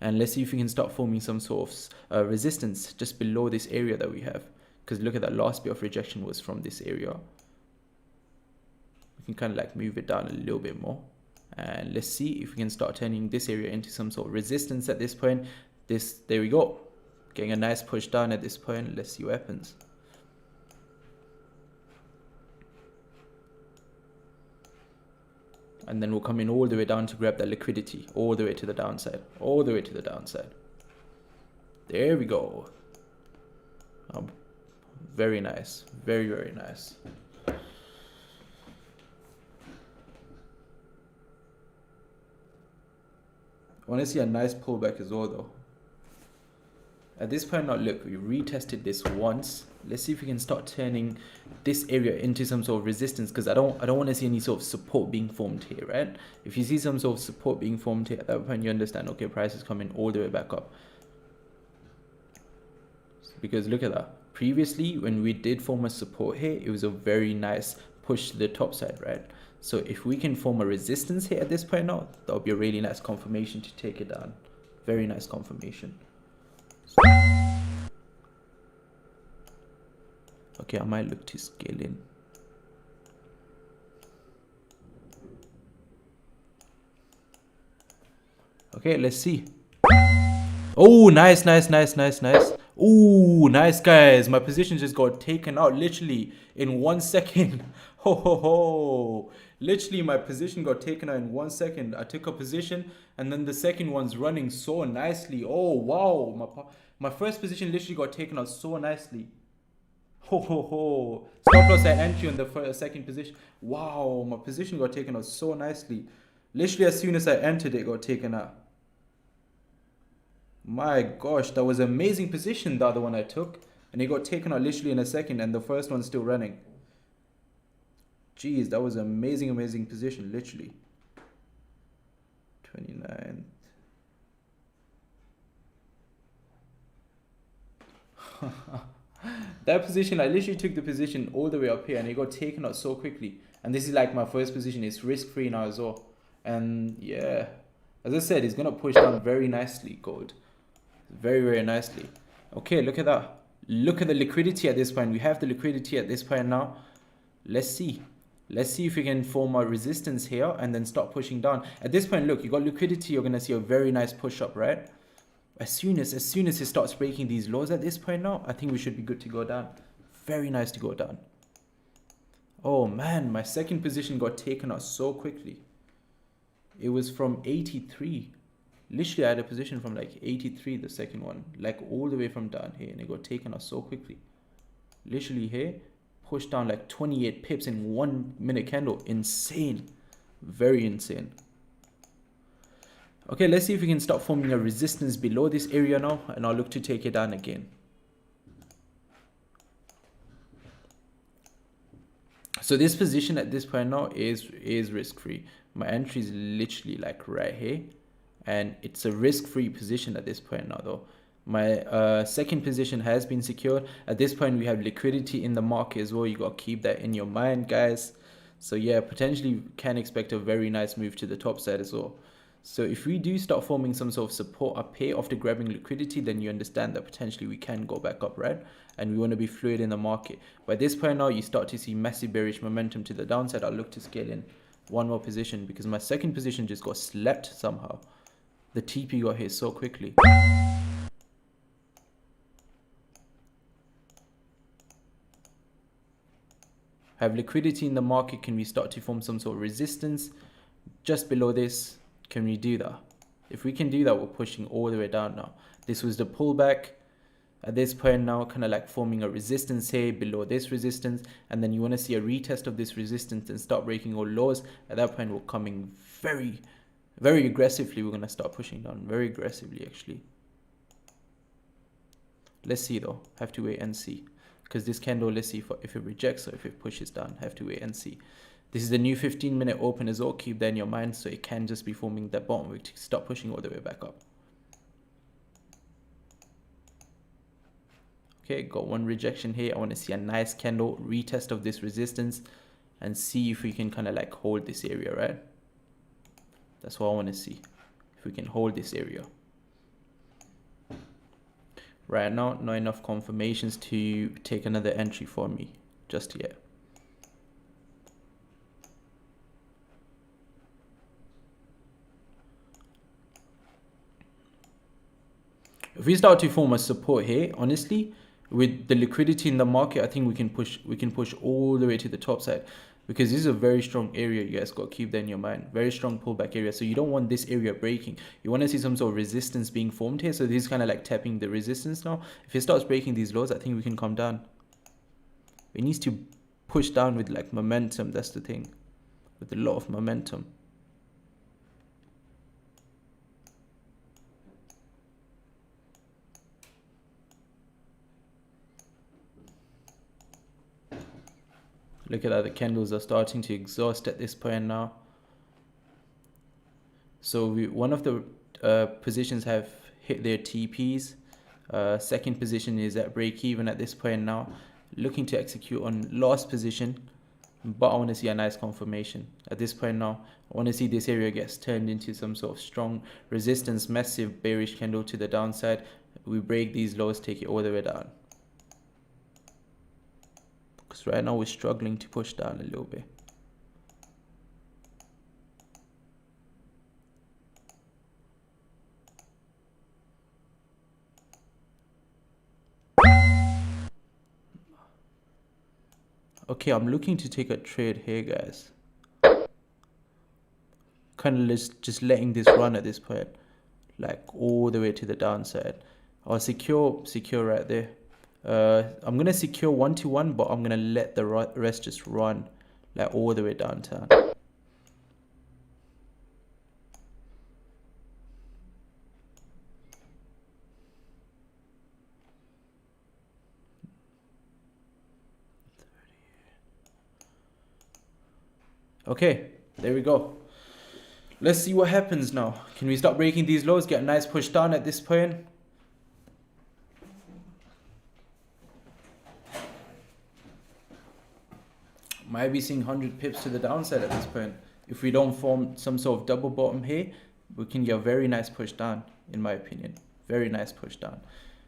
And let's see if we can start forming some sort of resistance just below this area that we have. Because look at that last bit of rejection was from this area. We can kind of like move it down a little bit more. And let's see if we can start turning this area into some sort of resistance at this point. There we go. Getting a nice push down at this point. Let's see what happens. And then we'll come in all the way down to grab that liquidity, all the way to the downside, all the way to the downside. There we go. Very nice, very, very nice. I want to see a nice pullback as well though. At this point now, look, we retested this once. Let's see if we can start turning this area into some sort of resistance, because I don't want to see any sort of support being formed here, right? If you see some sort of support being formed here, at that point you understand, okay, price is coming all the way back up. Because look at that. Previously, when we did form a support here, it was a very nice push to the top side, right? So if we can form a resistance here at this point now, that would be a really nice confirmation to take it down. Very nice confirmation. Okay, I might look to scale in. Okay, let's see. Oh, nice. Oh, nice, guys. My position just got taken out literally in 1 second. Ho, ho, ho. Literally, my position got taken out in 1 second. I took a position and then the second one's running so nicely. Oh, wow. My first position literally got taken out so nicely. Ho, ho, ho. Stop loss at entry on the second position. Wow, my position got taken out so nicely. Literally, as soon as I entered, it got taken out. My gosh, that was an amazing position, the other one I took. And it got taken out literally in a second, and the first one's still running. Jeez, that was an amazing position, literally. 29th. That position, I literally took the position all the way up here and it got taken out so quickly. And this is like my first position. It's risk free now as well. And yeah, as I said, it's gonna push down very nicely, gold. Very, very nicely. Okay, look at that. Look at the liquidity at this point. We have the liquidity at this point now. Let's see. Let's see if we can form a resistance here and then start pushing down. At this point, look, you got liquidity. You're gonna see a very nice push up, right? As soon as it starts breaking these lows at this point now, I think we should be good to go down. Very nice to go down. Oh man, my second position got taken out so quickly. It was from 83. Literally, I had a position from like 83, the second one, like all the way from down here, and it got taken out so quickly. Literally here, pushed down like 28 pips in 1 minute candle. Insane. Very insane. Okay, let's see if we can start forming a resistance below this area now, and I'll look to take it down again. So this position at this point now is risk-free. My entry is literally like right here, and it's a risk-free position at this point now though. My second position has been secured. At this point, we have liquidity in the market as well. You got to keep that in your mind, guys. So yeah, potentially can expect a very nice move to the top side as well. So if we do start forming some sort of support up here after grabbing liquidity, then you understand that potentially we can go back up, right? And we want to be fluid in the market. But at this point now, you start to see massive bearish momentum to the downside. I'll look to scale in one more position because my second position just got slept somehow. The TP got hit so quickly. Have liquidity in the market. Can we start to form some sort of resistance just below this? Can we do that? If we can do that, we're pushing all the way down now. This was the pullback. At this point now, kind of like forming a resistance here below this resistance, and then you want to see a retest of this resistance and start breaking all lows. At that point, we're coming very, very aggressively. We're going to start pushing down very aggressively actually. Let's see though. Have to wait and see. Because this candle, let's see if it rejects or if it pushes down. Have to wait and see. This is the new 15-minute open as well. Keep that in your mind. So it can just be forming that bottom wick to start pushing all the way back up. Okay, got one rejection here. I want to see a nice candle retest of this resistance and see if we can kind of like hold this area, right? That's what I want to see. If we can hold this area. Right now, not enough confirmations to take another entry for me just yet. If we start to form a support here, honestly, with the liquidity in the market, I think we can push all the way to the top side, because this is a very strong area. You guys got to keep that in your mind. Very strong pullback area. So you don't want this area breaking. You want to see some sort of resistance being formed here. So this is kind of like tapping the resistance now. If it starts breaking these lows, I think we can come down. It needs to push down with like momentum. That's the thing, with a lot of momentum. Look at that, the candles are starting to exhaust at this point now. So one of the positions have hit their TPs. Second position is at break even at this point now. Looking to execute on last position, but I want to see a nice confirmation. At this point now, I want to see this area gets turned into some sort of strong resistance, massive bearish candle to the downside. We break these lows, take it all the way down. Because right now we're struggling to push down a little bit. Okay, I'm looking to take a trade here, guys. Kind of just letting this run at this point, like all the way to the downside. I'll secure right there. I'm gonna secure 1-to-1, but I'm gonna let the rest just run like all the way downtown. Okay, there we go. Let's see what happens now. Can we start breaking these lows, get a nice push down at this point? Might be seeing 100 pips to the downside at this point. If we don't form some sort of double bottom here, we can get a very nice push down, in my opinion. Very nice push down.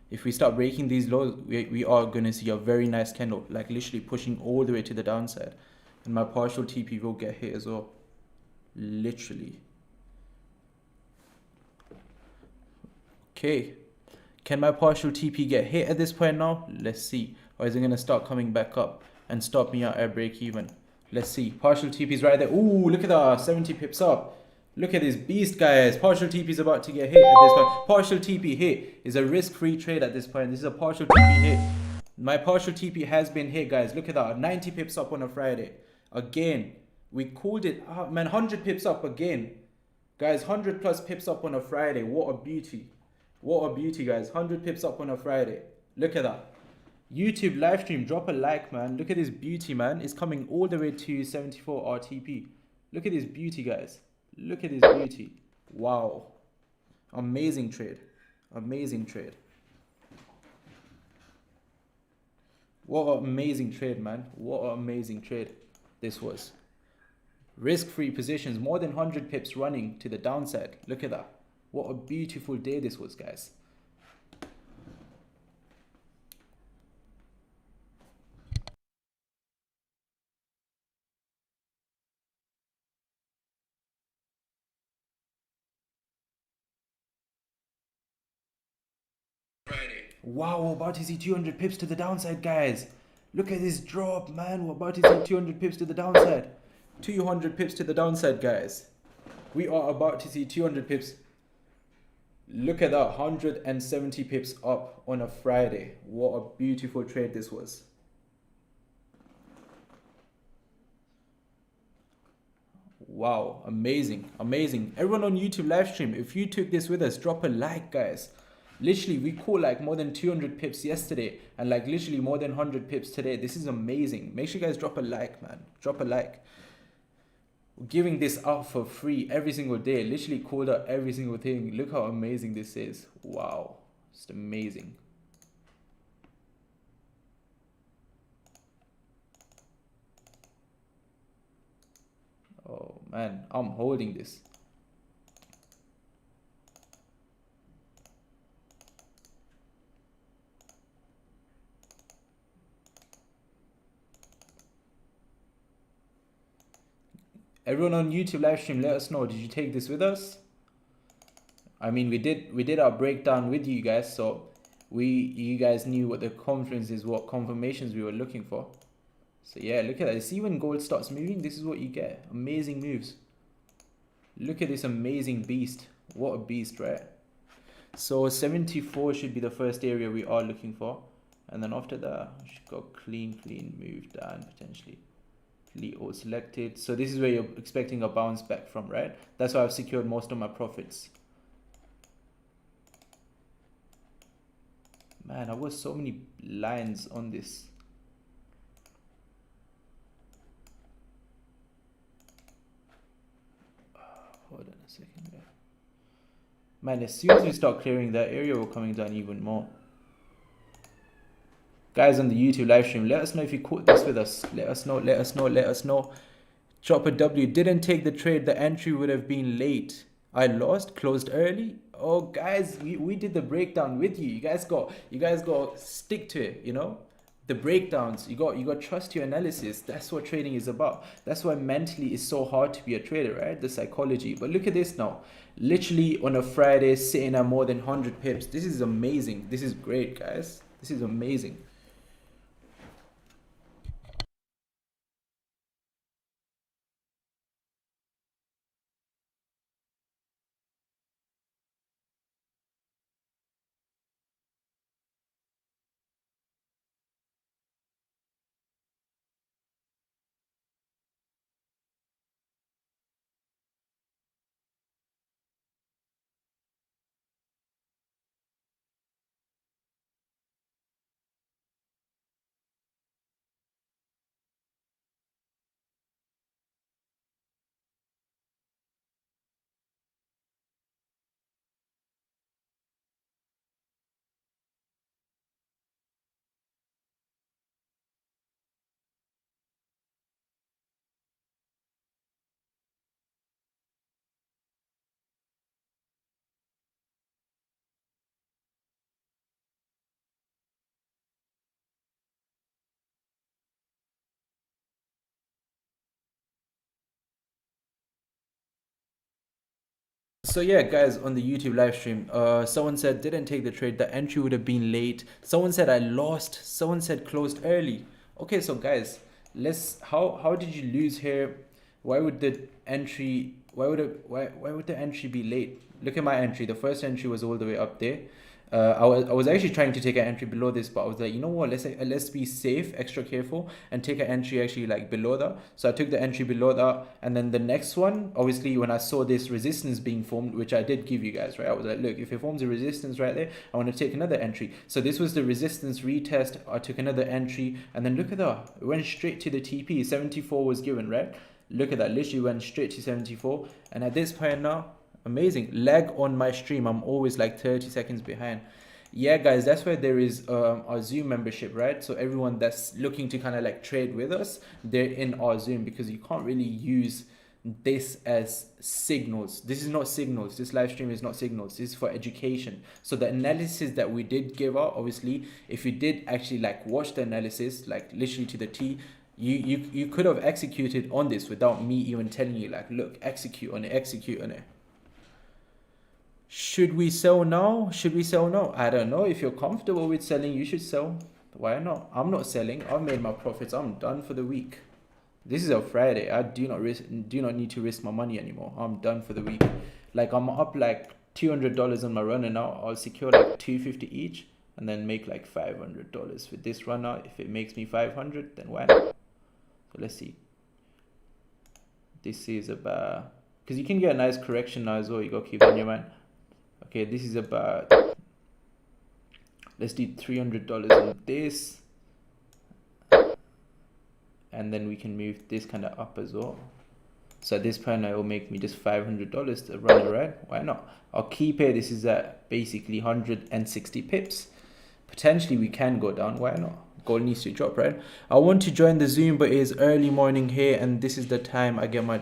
If we start breaking these lows, we are going to see a very nice candle, like literally pushing all the way to the downside. And my partial TP will get hit as well. Literally. Okay. Can my partial TP get hit at this point now? Let's see. Or is it going to start coming back up and stop me out at break even? Let's see. Partial TP is right there. Ooh, look at that. 70 pips up. Look at this beast, guys. Partial TP is about to get hit at this point. Partial TP hit is a risk-free trade at this point. This is a partial TP hit. My partial TP has been hit, guys. Look at that. 90 pips up on a Friday. Again. We called it up. Man, 100 pips up again. Guys, 100 plus pips up on a Friday. What a beauty. What a beauty, guys. 100 pips up on a Friday. Look at that. YouTube live stream. Drop a like, man. Look at this beauty, man. It's coming all the way to 74 RTP. Look at this beauty, guys. Look at this beauty. Wow. Amazing trade. Amazing trade. What an amazing trade, man. What an amazing trade this was. Risk-free positions. More than 100 pips running to the downside. Look at that. What a beautiful day this was, guys. Wow, we're about to see 200 pips to the downside, guys. Look at this drop, man. We're about to see 200 pips to the downside. 200 pips to the downside, guys. We are about to see 200 pips. Look at that, 170 pips up on a Friday. What a beautiful trade this was. Wow, amazing, amazing. Everyone on YouTube live stream, if you took this with us, drop a like, guys. Literally, we caught like more than 200 pips yesterday and like literally more than 100 pips today. This is amazing. Make sure you guys drop a like, man. Drop a like. We're giving this out for free every single day. Literally called out every single thing. Look how amazing this is. Wow. Just amazing. Oh man, I'm holding this. Everyone on YouTube live stream, let us know. Did you take this with us? I mean, we did our breakdown with you guys, so you guys knew what the confluences, what confirmations we were looking for. So yeah, look at that. See, when gold starts moving, this is what you get. Amazing moves. Look at this amazing beast. What a beast, right? So 74 should be the first area we are looking for. And then after that, we should go clean move down potentially. All selected. So this is where you're expecting a bounce back from, right? That's why I've secured most of my profits. Man, I was so many lines on this. Hold on a second. Man, as soon as we start clearing that area, we're coming down even more. Guys on the YouTube live stream, let us know if you caught this with us. Let us know, let us know, let us know. Drop a W. Didn't take the trade. The entry would have been late. I lost, closed early. Oh, guys, we did the breakdown with you. You guys got stick to it, you know? The breakdowns, you got to trust your analysis. That's what trading is about. That's why mentally it's so hard to be a trader, right? The psychology. But look at this now. Literally on a Friday, sitting at more than 100 pips. This is amazing. This is great, guys. This is amazing. So yeah, guys, on the YouTube live stream, someone said didn't take the trade. The entry would have been late. Someone said I lost. Someone said closed early. Okay, so guys, let's. How did you lose here? Why would the entry? Why would the entry be late? Look at my entry. The first entry was all the way up there. I was actually trying to take an entry below this, but I was like, you know what? Let's be safe, extra careful, and take an entry actually like below that. So I took the entry below that, and then the next one, obviously, when I saw this resistance being formed, which I did give you guys, right? I was like, look, if it forms a resistance right there, I want to take another entry. So this was the resistance retest. I took another entry, and then look at that. It went straight to the TP. 74 was given, right? Look at that. Literally went straight to 74, and at this point now. Amazing. Lag on my stream. I'm always like 30 seconds behind. Yeah, guys, that's why there is our Zoom membership, right? So everyone that's looking to kind of like trade with us, they're in our Zoom, because you can't really use this as signals. This is not signals. This live stream is not signals. This is for education. So the analysis that we did give out, obviously, if you did actually like watch the analysis, like literally to the T, you could have executed on this without me even telling you, like, look, execute on it, execute on it. Should we sell now? Should we sell now? I don't know. If you're comfortable with selling, you should sell. Why not? I'm not selling. I've made my profits. I'm done for the week. This is a Friday. I do not need to risk my money anymore. I'm done for the week. Like, I'm up like $200 on my runner now. I'll secure like $250 each, and then make like $500 with this runner. If it makes me 500, then why not? So let's see. This is about, because you can get a nice correction now as well. You gotta keep on your mind. Okay, this is about, let's do $300 on this, and then we can move this kind of up as well. So at this point, it will make me just $500 to run it, right? Why not? I'll keep it. This is at basically 160 pips. Potentially we can go down. Why not? Gold needs to drop, right? I want to join the Zoom, but it is early morning here, and this is the time I get my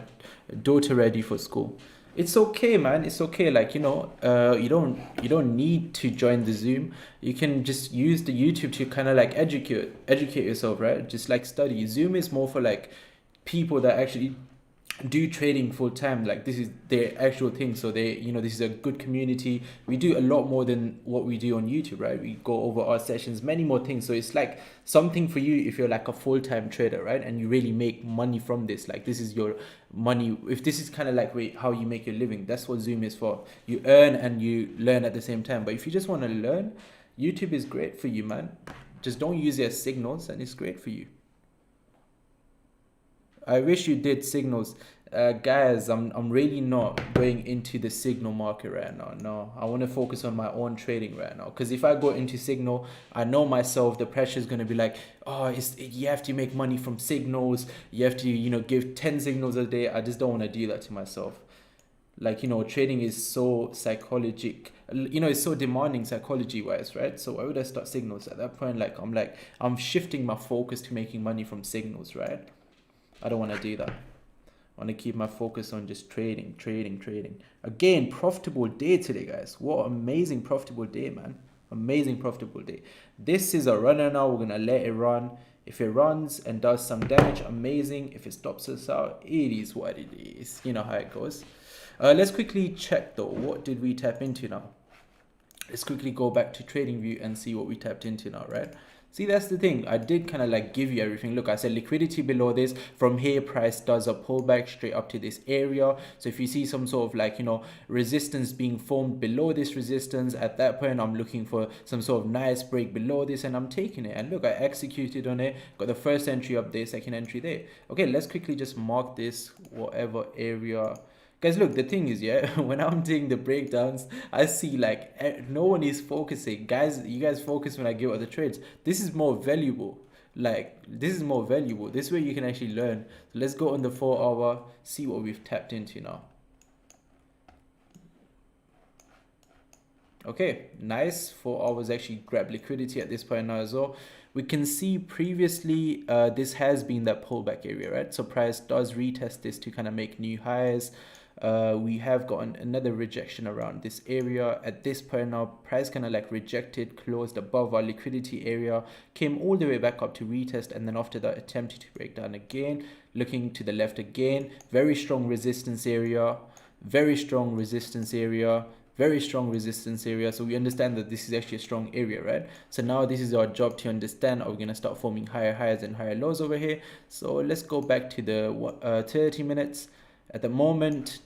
daughter ready for school. It's okay, man. It's okay. Like, you know, you don't need to join the Zoom. You can just use the YouTube to kind of like educate yourself, right? Just like study. Zoom is more for like people that actually do trading full time. Like, this is their actual thing. So they, you know, this is a good community. We do a lot more than what we do on YouTube, right? We go over our sessions, many more things. So it's like something for you if you're like a full-time trader, right? And you really make money from this. Like, this is your money. If this is kind of like how you make your living, that's what Zoom is for. You earn and you learn at the same time. But if you just want to learn, YouTube is great for you, man. Just don't use it as signals, and it's great for you. I wish you did signals. Guys, I'm really not going into the signal market right now. No, I want to focus on my own trading right now. Because if I go into signal, I know myself, the pressure is going to be like, oh, you have to make money from signals. You have to, you know, give 10 signals a day. I just don't want to do that to myself. Like, you know, trading is so psychologic. You know, it's so demanding psychology wise, right? So why would I start signals at that point? I'm shifting my focus to making money from signals, right? I don't want to do that. I want to keep my focus on just trading. Again, profitable day today, guys. What amazing profitable day, man. Amazing profitable day. This is a runner now. We're going to let it run. If it runs and does some damage, amazing. If it stops us out, it is what it is. You know how it goes. Let's quickly check though. What did we tap into now? Let's quickly go back to TradingView and see what we tapped into now, right? See, that's the thing. I did kind of like give you everything. Look, I said liquidity below this. From here, price does a pullback straight up to this area. So if you see some sort of like, you know, resistance being formed below this resistance, at that point, I'm looking for some sort of nice break below this, and I'm taking it. And look, I executed on it. Got the first entry up there, second entry there. Okay, let's quickly just mark this whatever area. Guys, look, the thing is, yeah, when I'm doing the breakdowns, I see like no one is focusing. Guys, you guys focus when I give out the trades. This is more valuable. Like, this is more valuable. This way you can actually learn. So let's go on the 4 hour, see what we've tapped into now. Okay, nice. 4 hours actually grab liquidity at this point now as well. We can see previously this has been that pullback area, right? So price does retest this to kind of make new highs. We have gotten another rejection around this area. At this point now, price kind of like rejected, closed above our liquidity area, came all the way back up to retest, and then after that attempted to break down again, looking to the left again. Very strong resistance area. very strong resistance area, very strong resistance area. So we understand that this is actually a strong area, right? So now this is our job to understand, are we going to start forming higher highs and higher lows over here? So let's go back to the 30 minutes at the moment.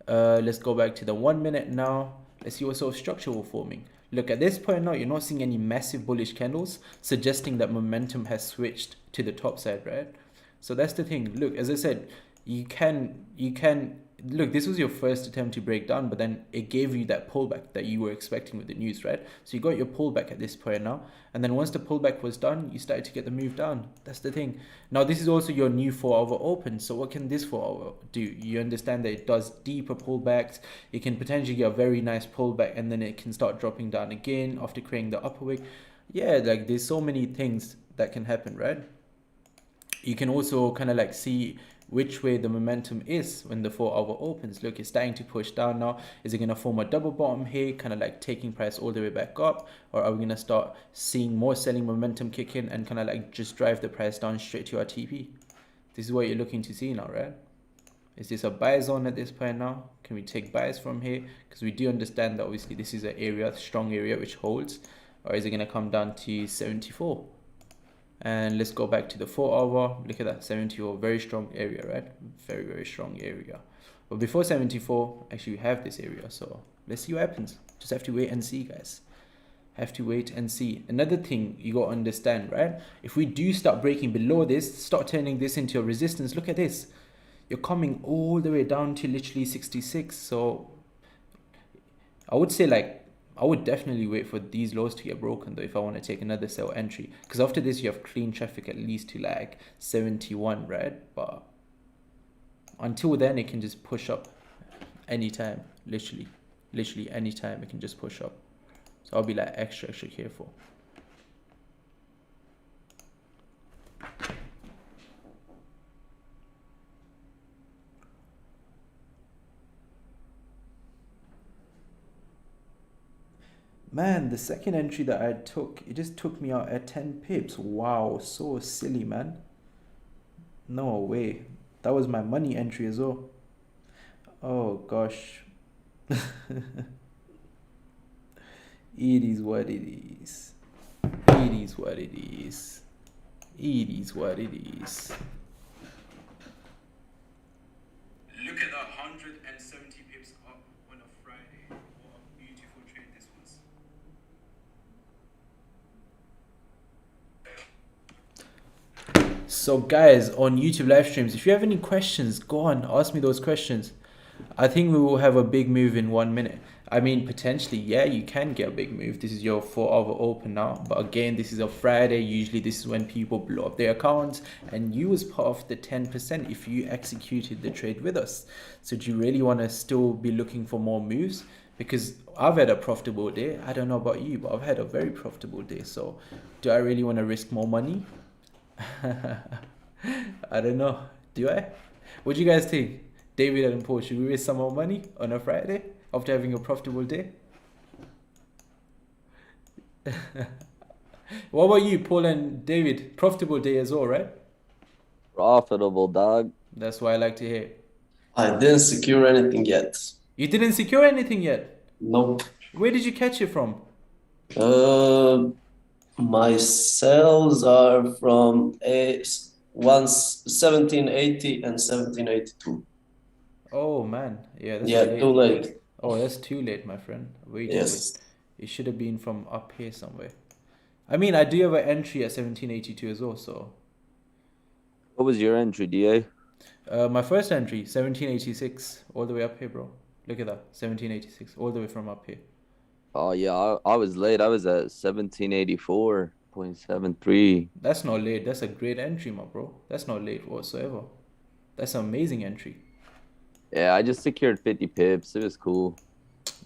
Let's go back to the 1 minute now. Let's see what sort of structure we're forming. Look, at this point now, you're not seeing any massive bullish candles suggesting that momentum has switched to the top side, right? So that's the thing. Look, as I said, you can look, this was your first attempt to break down, but then it gave you that pullback that you were expecting with the news, right? So you got your pullback at this point now, and then once the pullback was done, you started to get the move down. That's the thing. Now this is also your new 4-hour open. So what can this 4-hour do? You understand that it does deeper pullbacks. It can potentially get a very nice pullback, and then it can start dropping down again after creating the upper wick. Yeah, like there's so many things that can happen, right? You can also kind of like see which way the momentum is when the 4-hour opens. Look, it's starting to push down now. Is it going to form a double bottom here, kind of like taking price all the way back up? Or are we going to start seeing more selling momentum kick in and kind of like just drive the price down straight to our TP? This is what you're looking to see now, right? Is this a buy zone at this point now? Can we take buys from here? Because we do understand that obviously this is an area, a strong area which holds. Or is it going to come down to 74? And let's go back to the 4-hour. Look at that, 74, very strong area, right? Very, very strong area. But before 74, actually we have this area. So let's see what happens. Just have to wait and see, guys. Have to wait and see. Another thing you got to understand, right? If we do start breaking below this, start turning this into a resistance, look at this. You're coming all the way down to literally 66. So I would say like, I would definitely wait for these lows to get broken though if I want to take another sell entry. Because after this you have clean traffic at least to like 71, right? But until then it can just push up anytime. Literally anytime it can just push up. So I'll be like extra careful. Man, the second entry that I took, it just took me out at 10 pips. Wow, so silly, man. No way. That was my money entry as well. Oh, gosh. It is what it is. It is what it is. It is what it is. Look at that, 170 pips up on a Friday. What a beautiful trade this was. So guys, on YouTube live streams, if you have any questions, go on, ask me those questions. I think we will have a big move in 1 minute. I mean, potentially, yeah, you can get a big move. This is your 4-hour open now. But again, this is a Friday. Usually this is when people blow up their accounts. And you was part of the 10% if you executed the trade with us. So do you really want to still be looking for more moves? Because I've had a profitable day. I don't know about you, but I've had a very profitable day. So do I really want to risk more money? I don't know. Do I? What do you guys think? David and Paul, should we raise some more money on a Friday after having a profitable day? What about you, Paul and David? Profitable day as well, right? Profitable, dog. That's what I like to hear. I didn't secure anything yet. You didn't secure anything yet? Nope. Where did you catch it from? My sales are from 1780 and 1782. Oh man, yeah, that's Yeah, late. too late. Oh, that's too late, my friend. Way too Yes. late. It should have been from up here somewhere. I mean, I do have an entry at 1782 as well, so. What was your entry, DA? My first entry, 1786, all the way up here, bro. Look at that, 1786, all the way from up here. Oh, yeah, I was late. I was at 1784.73. That's not late. That's a great entry, my bro. That's not late whatsoever. That's an amazing entry. Yeah, I just secured 50 pips. It was cool.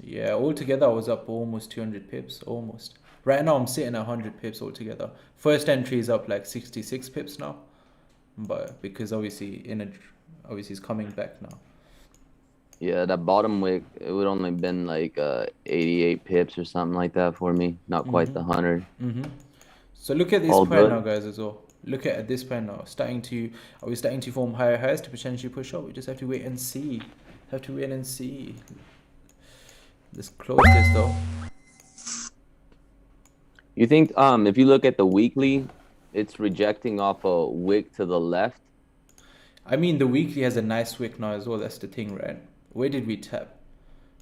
Yeah, altogether I was up almost 200 pips, almost. Right now I'm sitting at 100 pips altogether. First entry is up like 66 pips now, but because obviously obviously it's coming back now. Yeah, that bottom wick, it would only been like 88 pips or something like that for me. Not quite the 100. So look at this All point good. now, guys, as well. Look at this point now. Are we starting to form higher highs to potentially push up? We just have to wait and see. Have to wait and see. Let's close this though. You think if you look at the weekly, it's rejecting off a wick to the left? I mean, the weekly has a nice wick now as well. That's the thing, right? Where did we tap?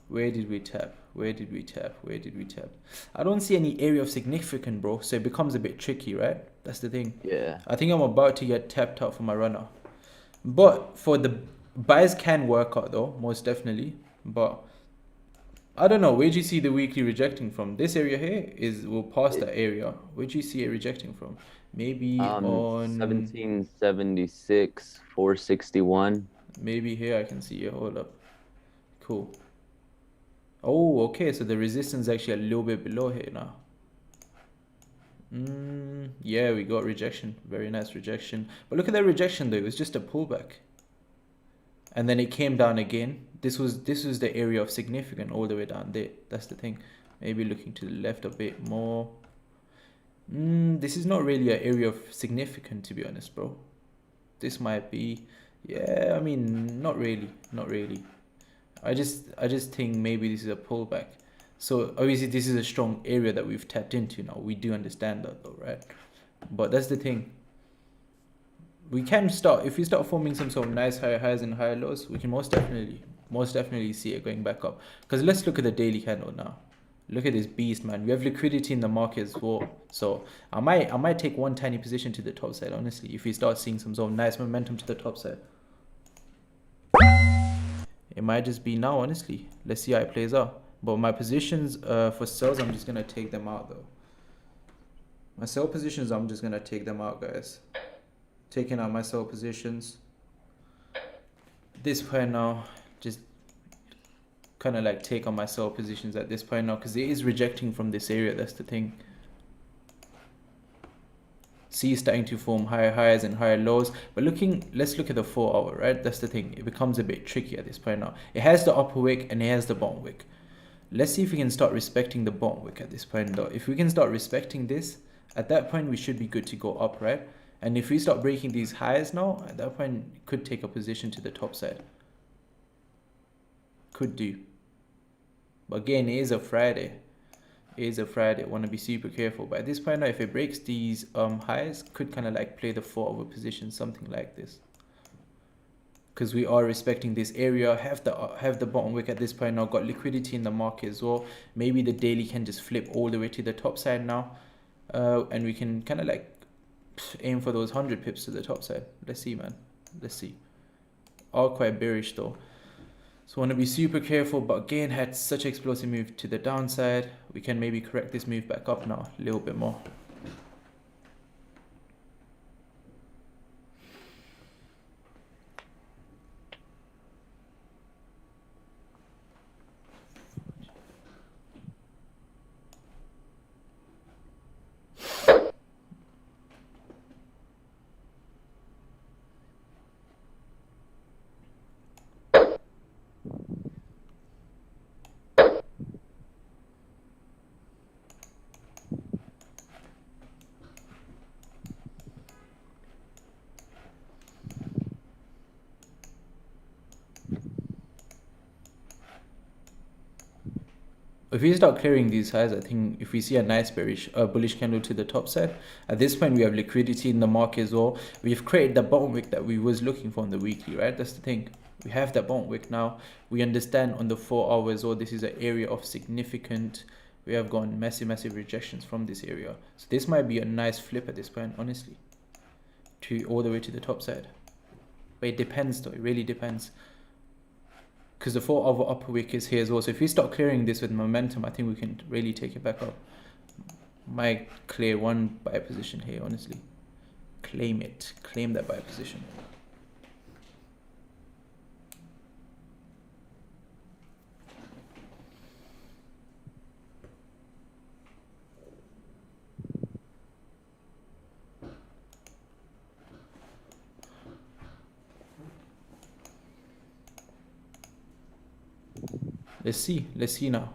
Where did we tap? Where did we tap? Where did we tap? I don't see any area of significance, bro. So it becomes a bit tricky, right? That's the thing. Yeah. I think I'm about to get tapped out for my runner. But for the buys can work out though, most definitely. But I don't know. Where do you see the weekly rejecting from? This area here will pass that area. Where do you see it rejecting from? Maybe on 1776, 461. maybe here I can see it. Hold up. Cool. Oh, okay. So the resistance is actually a little bit below here now. Yeah, we got rejection. Very nice rejection. But look at that rejection though. It was just a pullback. And then it came down again. This was the area of significance all the way down there. That's the thing. Maybe looking to the left a bit more. This is not really an area of significance, to be honest, bro. This might be, yeah, I mean, not really. I just think maybe this is a pullback. So obviously this is a strong area that we've tapped into now. We do understand that though, right? But that's the thing. We can start, if we start forming some sort of nice higher highs and higher lows, we can most definitely see it going back up. Because let's look at the daily candle now. Look at this beast, man. We have liquidity in the market as well. So I might take one tiny position to the top side, honestly, if we start seeing some sort of nice momentum to the top side. It might just be now, honestly. Let's see how it plays out. But my positions for sells, I'm just going to take them out though. My sell positions, I'm just going to take them out, guys. Taking out my sell positions. This point now, just kind of like take on my sell positions at this point now, because it is rejecting from this area. That's the thing. See, starting to form higher highs and higher lows. But let's look at the 4 hour, right? That's the thing. It becomes a bit tricky at this point now. It has the upper wick and it has the bottom wick. Let's see if we can start respecting the bottom wick at this point though. If we can start respecting this, at that point we should be good to go up, right? And if we start breaking these highs now, at that point it could take a position to the top side. Could do. But again, it is a Friday. Want to be super careful. But at this point now, if it breaks these highs, could kind of like play the 4 hour position, something like this. Because we are respecting this area, have the bottom wick at this point now, got liquidity in the market as well. Maybe the daily can just flip all the way to the top side now, and we can kind of like aim for those 100 pips to the top side. Let's see, man. Let's see. All quite bearish though, so want to be super careful. But again, had such explosive move to the downside. We can maybe correct this move back up now a little bit more. If we start clearing these highs, I think if we see a nice bullish candle to the top side, at this point we have liquidity in the market as well. We've created the bottom wick that we was looking for in the weekly, right? That's the thing. We have that bottom wick now. We understand on the 4 hours, or this is an area of significant. We have gone massive rejections from this area. So this might be a nice flip at this point, honestly, to all the way to the top side. But it depends though. It really depends. Because the 4 hour upper wick is here as well. So if we start clearing this with momentum, I think we can really take it back up. Might clear one buy position here, honestly. Claim it. Claim that buy position. Let's see now.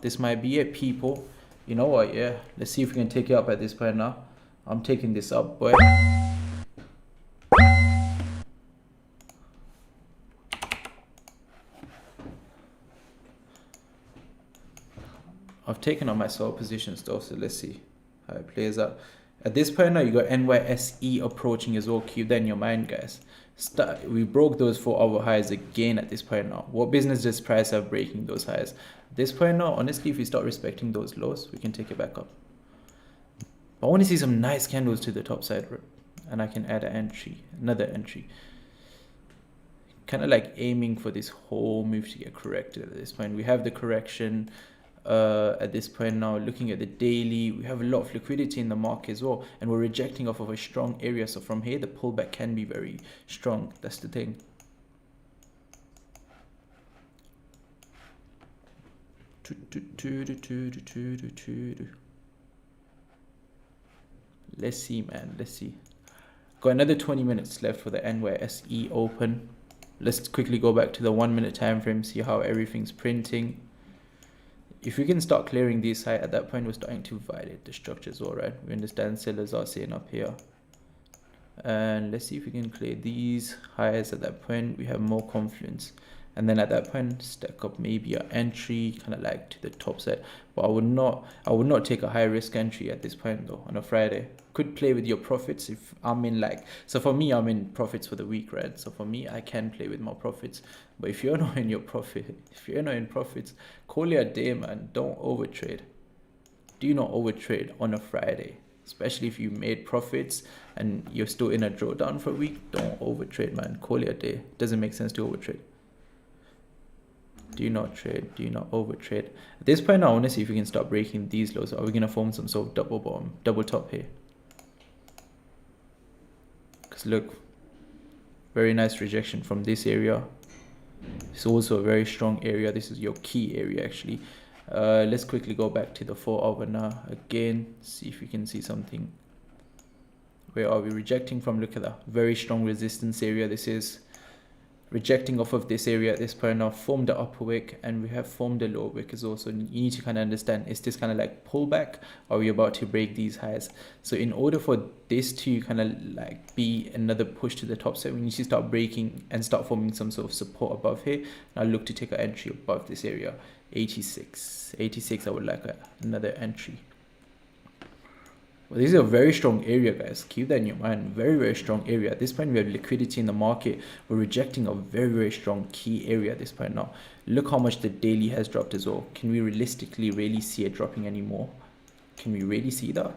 This might be it, people. You know what? Yeah. Let's see if we can take it up at this point now. I'm taking this up, boy. I've taken on my sell positions though, so let's see how it plays out. At this point now, you got NYSE approaching as well. Keep that in your mind, guys. We broke those 4-hour highs again at this point now. What business does price have breaking those highs? At this point now, honestly, if we start respecting those lows, we can take it back up. But I want to see some nice candles to the top side, and I can add an entry, another entry. Kind of like aiming for this whole move to get corrected at this point. We have the correction. At this point now, looking at the daily, we have a lot of liquidity in the market as well, and we're rejecting off of a strong area. So from here, the pullback can be very strong. That's the thing. Let's see, man. Let's see. Got another 20 minutes left for the NYSE open. Let's quickly go back to the 1 minute time frame, see how everything's printing. If we can start clearing these high, at that point we're starting to violate the structures, all right? We understand sellers are sitting up here, and let's see if we can clear these highs. At that point we have more confidence, and then at that point stack up maybe an entry kind of like to the top side. But I would not take a high risk entry at this point though. On a Friday, could play with your profits if I'm in, like, so for me, I'm in profits for the week, right? So for me, I can play with my profits. But if you're not in your profit, if you're not in profits, call it a day, man. Don't overtrade. Do not overtrade on a Friday, especially if you made profits and you're still in a drawdown for a week. Don't overtrade, man. Call it a day. Doesn't make sense to overtrade. Do not trade. Do not overtrade. At this point, I want to see if we can start breaking these lows. Are we going to form some sort of double bottom, double top here? Because look, very nice rejection from this area. It's also a very strong area. This is your key area, actually. Let's quickly go back to the 4-hour now. Again, see if we can see something. Where are we rejecting from? Look at that. Very strong resistance area. This is rejecting off of this area at this point now. Formed the upper wick, and we have formed the lower wick as well. So you need to kind of understand, is this kind of like pullback? Are we about to break these highs? So in order for this to kind of like be another push to the top side, we need to start breaking and start forming some sort of support above here. Now look to take an entry above this area. 86 I would like another entry. Well, this is a very strong area, guys. Keep that in your mind. Very, very strong area. At this point, we have liquidity in the market. We're rejecting a very, very strong key area at this point now. Look how much the daily has dropped as well. Can we realistically really see it dropping anymore? Can we really see that?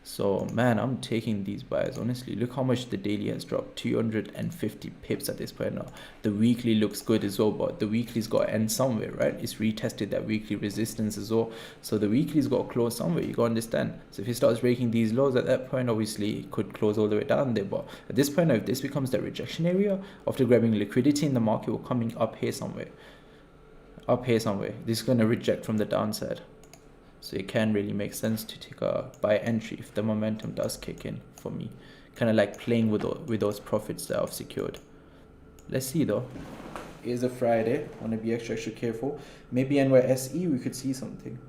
So, man, I'm taking these buys. Honestly, look how much the daily has dropped. 250 pips at this point now. The weekly looks good as well, but the weekly's got to end somewhere, right? It's retested that weekly resistance as well. So the weekly's got to close somewhere. You got to understand. So if it starts breaking these lows at that point, obviously it could close all the way down there. But at this point, if this becomes the rejection area, after grabbing liquidity in the market, we're coming up here somewhere. Up here somewhere. This is going to reject from the downside. So it can really make sense to take a buy entry if the momentum does kick in for me. Kind of like playing with those profits that I've secured. Let's see though. It is a Friday. Want to be extra careful. Maybe NYSE we could see something.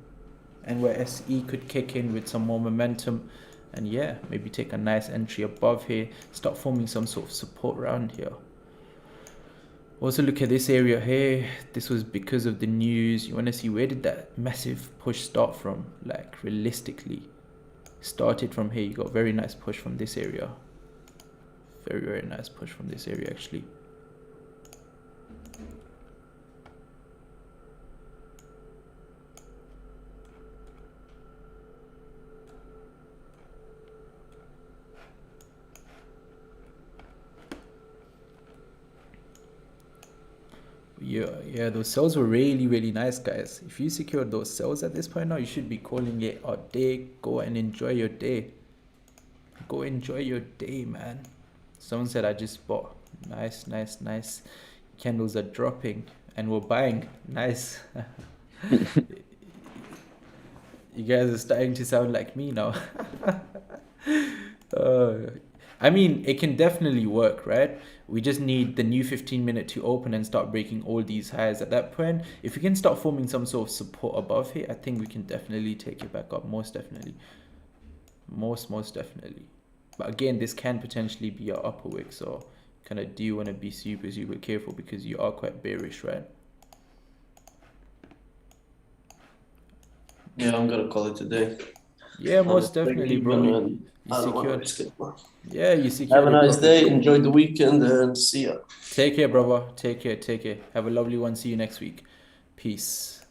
NYSE could kick in with some more momentum. And yeah, maybe take a nice entry above here. Start forming some sort of support around here. Also look at this area here. This was because of the news. You want to see, where did that massive push start from? Like realistically, started from here. You got very nice push from this area. Very, very nice push from this area actually. Yeah, those sells were really, really nice, guys. If you secured those sells at this point now, you should be calling it a day. Go and enjoy your day. Go enjoy your day, man. Someone said I just bought. Nice, nice, nice. Candles are dropping and we're buying. Nice. You guys are starting to sound like me now. I mean, it can definitely work, right? We just need the new 15-minute to open and start breaking all these highs. At that point, if we can start forming some sort of support above here, I think we can definitely take it back up. Most definitely. Most definitely. But again, this can potentially be our upper wick. So kind of do want to be super, super careful because you are quite bearish, right? Yeah, I'm gonna call it today. Yeah, I'll just most break definitely, even, bro. and You I don't want to secured. risk it more. Yeah, you Have secured a your nice profit. day. Enjoy the weekend, and see ya. Take care, brother. Take care. Take care. Have a lovely one. See you next week. Peace.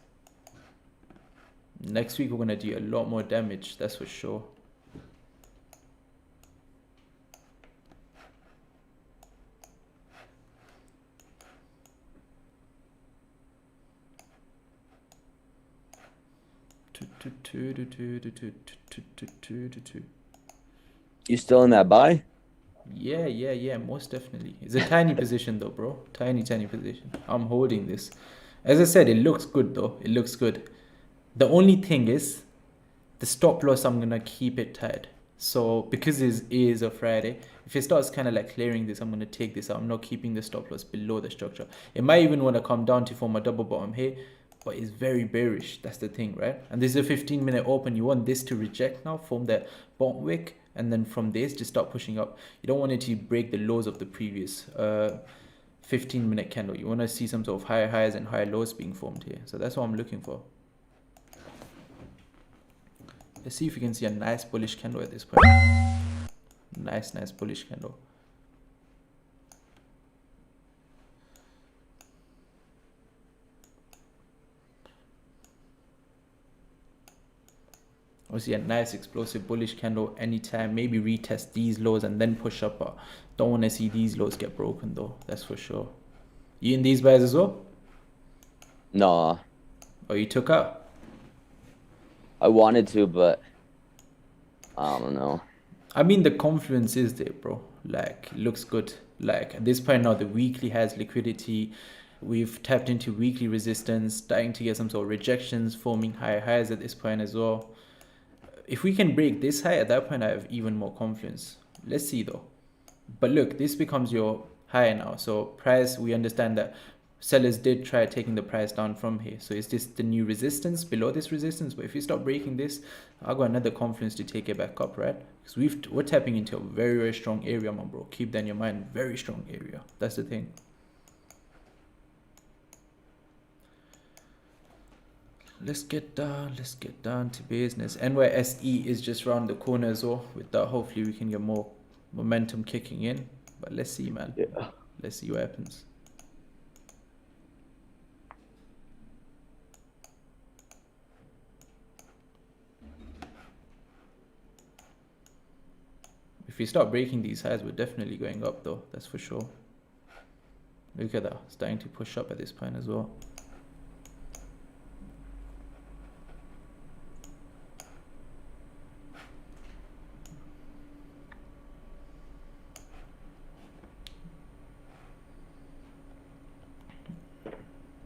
Next week we're gonna do a lot more damage. That's for sure. You still in that buy? Yeah, most definitely. It's a tiny position though, bro. Tiny position. I'm holding this. As I said, it looks good though. It looks good. The only thing is, the stop loss, I'm gonna keep it tight. So because it is a Friday, if it starts kind of like clearing this, I'm gonna take this out. I'm not keeping the stop loss below the structure. It might even want to come down to form a double bottom here, but it's very bearish. That's the thing, right? And this is a 15-minute open. You want this to reject now, form that bottom wick, and then from this just start pushing up. You don't want it to break the lows of the previous 15-minute candle. You want to see some sort of higher highs and higher lows being formed here. So that's what I'm looking for. Let's see if we can see a nice bullish candle at this point. Nice bullish candle. Or see a nice explosive bullish candle anytime. Maybe retest these lows and then push up. But don't want to see these lows get broken though. That's for sure. You in these buys as well? No, Or you took out? I wanted to, but I don't know. I mean, the confluence is there, bro. Like, it looks good. Like, at this point now, the weekly has liquidity. We've tapped into weekly resistance, starting to get some sort of rejections, forming higher highs at this point as well. If we can break this high, at that point, I have even more confidence. Let's see, though. But look, this becomes your high now. So price, we understand that sellers did try taking the price down from here. So is this the new resistance below this resistance? But if you start breaking this, I'll got another confidence to take it back up, right? Because we're tapping into a very strong area, my bro. Keep that in your mind. Very strong area. That's the thing. Let's get down to business. NYSE is just around the corner as well. With that, hopefully we can get more momentum kicking in. But let's see, man. Yeah. Let's see what happens. If we start breaking these highs, we're definitely going up though. That's for sure. Look at that. Starting to push up at this point as well.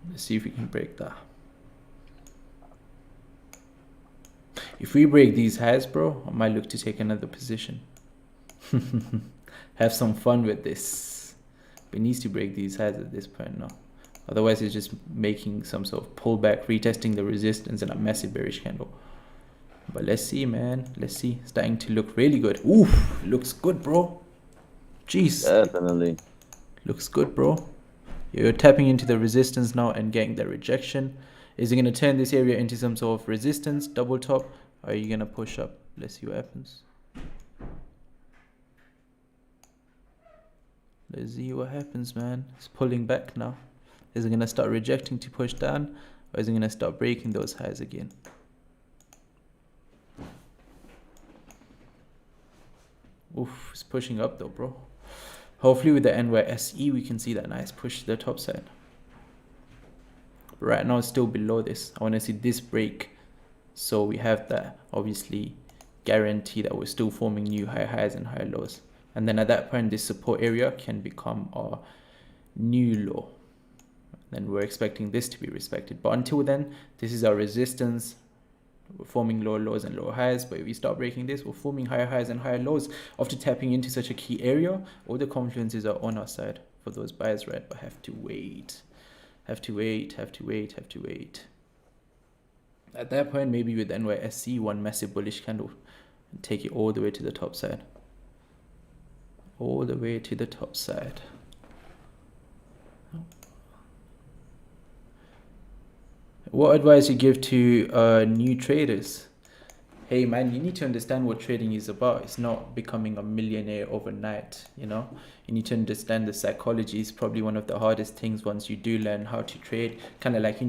Let's see if we can break that. If we break these highs, bro, I might look to take another position. Have some fun with this. But it needs to break these highs at this point now. Otherwise, it's just making some sort of pullback, retesting the resistance and a massive bearish candle. But let's see, man. Let's see. Starting to look really good. Oof, looks good, bro. Jeez. Definitely. Looks good, bro. You're tapping into the resistance now and getting the rejection. Is it going to turn this area into some sort of resistance, double top? Or are you going to push up? Let's see what happens. Let's see what happens, man. It's pulling back now. Is it going to start rejecting to push down? Or is it going to start breaking those highs again? Oof, it's pushing up though, bro. Hopefully with the NYSE, we can see that nice push to the top side. But right now, it's still below this. I want to see this break. So we have that, obviously, guarantee that we're still forming new higher highs and higher lows. And then at that point, this support area can become our new low. Then we're expecting this to be respected. But until then, this is our resistance. We're forming lower lows and lower highs. But if we start breaking this, we're forming higher highs and higher lows. After tapping into such a key area, all the confluences are on our side for those buys, right? But have to wait. Have to wait. At that point, maybe with NYSE, one massive bullish candle and take it all the way to the top side. All the way to the top side. What advice you give to new traders? Hey man, you need to understand what trading is about. It's not becoming a millionaire overnight, you know? You need to understand the psychology is probably one of the hardest things once you do learn how to trade. Kind of like,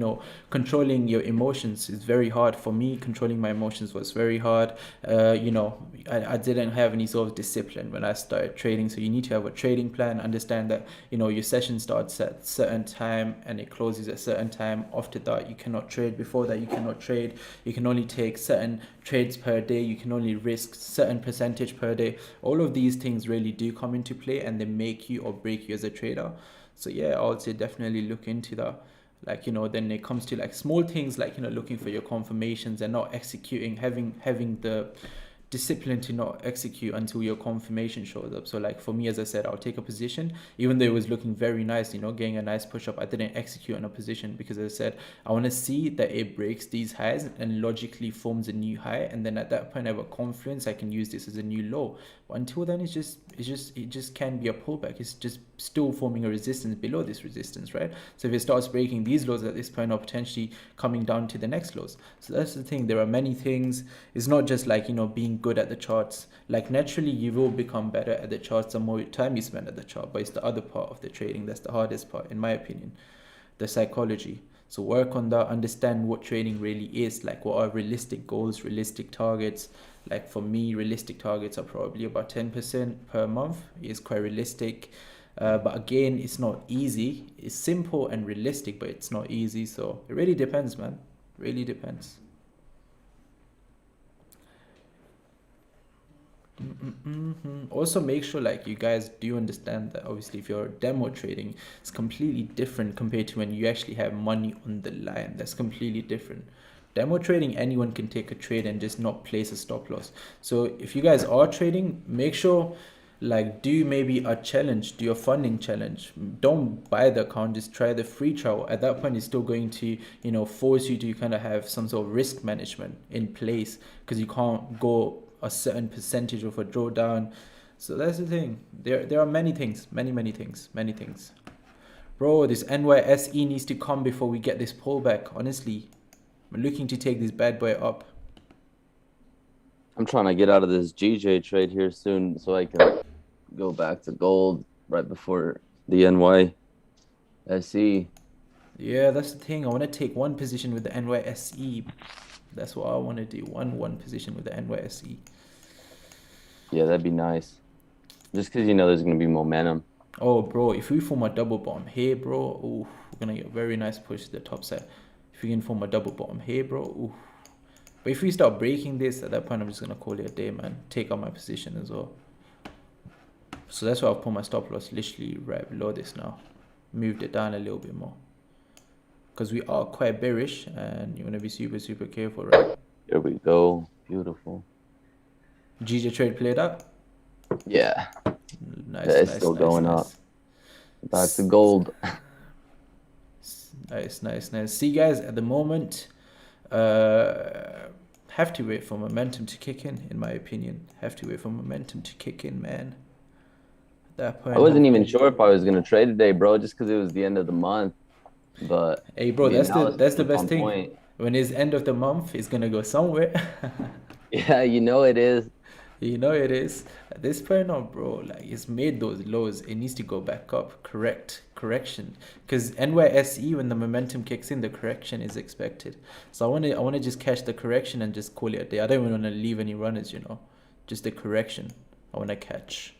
controlling your emotions is very hard. For me, controlling my emotions was very hard. I didn't have any sort of discipline when I started trading. So you need to have a trading plan, understand that, your session starts at certain time and it closes at certain time. After that, you cannot trade. Before that, you cannot trade. You can only take certain trades per day. You can only risk certain percentage per day. All of these things really do come into play and they make you or break you as a trader. So yeah, I would say definitely look into that. Like, then it comes to like small things like, looking for your confirmations and not executing, having the discipline to not execute until your confirmation shows up. So like for me, as I said, I'll take a position even though it was looking very nice, getting a nice push up. I didn't execute on a position because, as I said, I want to see that it breaks these highs and logically forms a new high, and then at that point I have a confidence I can use this as a new low. But until then, it just can be a pullback. It's just still forming a resistance below this resistance, right? So if it starts breaking these lows at this point, or potentially coming down to the next lows. So that's the thing. There are many things. It's not just like, being good at the charts. Like naturally you will become better at the charts the more time you spend at the chart, but it's the other part of the trading that's the hardest part, in my opinion, the psychology. So work on that, understand what trading really is, like what are realistic goals, realistic targets. Like for me, realistic targets are probably about 10% per month. It's quite realistic. But again, it's not easy. It's simple and realistic, but it's not easy. So it really depends, man. Really depends. Also make sure like you guys do understand that obviously if you're demo trading, it's completely different compared to when you actually have money on the line. That's completely different. Demo trading, anyone can take a trade and just not place a stop loss. So if you guys are trading, make sure like do maybe a challenge, do a funding challenge. Don't buy the account, just try the free trial. At that point, it's still going to force you to kind of have some sort of risk management in place, because you can't go a certain percentage of a drawdown. So that's the thing. There are many things, many things. Bro, this NYSE needs to come before we get this pullback. Honestly, I'm looking to take this bad boy up. I'm trying to get out of this GJ trade here soon so I can go back to gold right before the NYSE. Yeah, that's the thing. I want to take one position with the NYSE. That's what I want to do. One position with the NYSE. Yeah, that'd be nice. Just because there's going to be momentum. Oh, bro, if we form a double bottom here, bro, ooh, we're going to get a very nice push to the top side. If we can form a double bottom here, bro, ooh. But if we start breaking this, at that point, I'm just going to call it a day, man. Take out my position as well. So that's why I've put my stop loss literally right below this now. Moved it down a little bit more. Because we are quite bearish and you want to be super careful, right? There we go. Beautiful. GJ trade played out? Yeah. Nice, It's still going up. Back to gold. Nice. See, guys, at the moment, have to wait for momentum to kick in my opinion. Have to wait for momentum to kick in, man. At that point, I wasn't even sure if I was going to trade today, bro, just because it was the end of the month. But hey, bro, that's the best thing. Point. When it's end of the month, it's gonna go somewhere. Yeah, it is. It is. At this point now, bro, like it's made those lows. It needs to go back up. Correction. Because NYSE, when the momentum kicks in, the correction is expected. So I wanna just catch the correction and just call it a day. I don't even wanna leave any runners, Just the correction I wanna catch.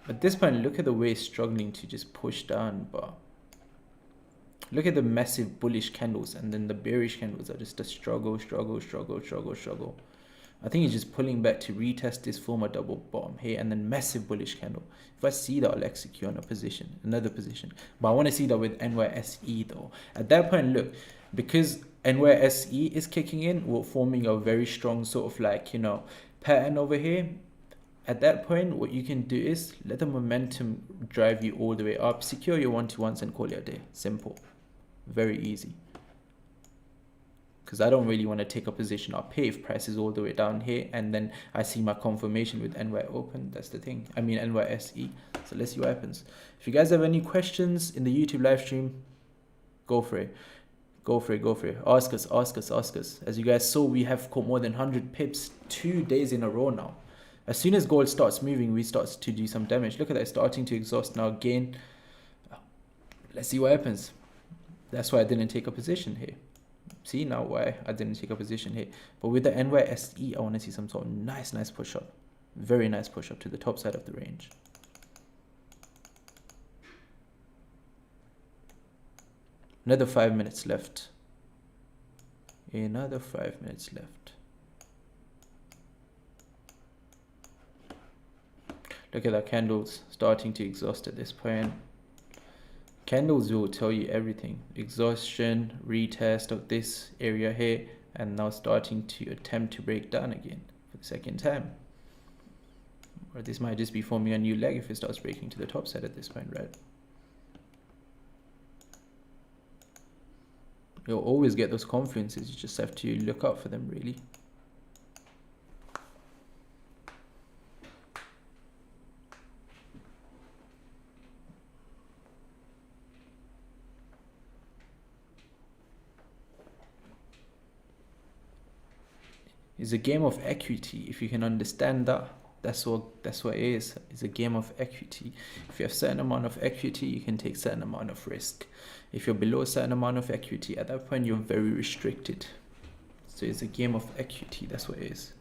At this point, look at the way it's struggling to just push down, but look at the massive bullish candles, and then the bearish candles are just a struggle. I think it's just pulling back to retest this former double bottom here, and then massive bullish candle. If I see that, I'll execute on another position. But I want to see that with NYSE though. At that point, look, because NYSE is kicking in, we're forming a very strong sort of like, pattern over here. At that point, what you can do is let the momentum drive you all the way up, secure your 1-to-1s and call it a day. Simple. Very easy. because I don't really want to take a position up here if price is all the way down here and then I see my confirmation with NY open. That's the thing. I mean NYSE. So let's see what happens. If you guys have any questions in the YouTube live stream, go for it. Go for it, go for it. Ask us, ask us, ask us. As you guys saw, we have caught more than 100 pips 2 days in a row now. As soon as gold starts moving, we start to do some damage. Look at that, it's starting to exhaust now again. Let's see what happens. That's why I didn't take a position here. See now why I didn't take a position here. But with the NYSE, I want to see some sort of nice push up. Very nice push up to the top side of the range. Another 5 minutes left. Another 5 minutes left. Look at that, candles starting to exhaust at this point. Candles will tell you everything. Exhaustion, retest of this area here, and now starting to attempt to break down again for the second time. Or this might just be forming a new leg if it starts breaking to the top side at this point, right? You'll always get those confluences, you just have to look out for them really. It's a game of equity. If you can understand that, that's what it is. It's a game of equity. If you have certain amount of equity, you can take certain amount of risk. If you're below a certain amount of equity, at that point you're very restricted. So it's a game of equity. That's what it is.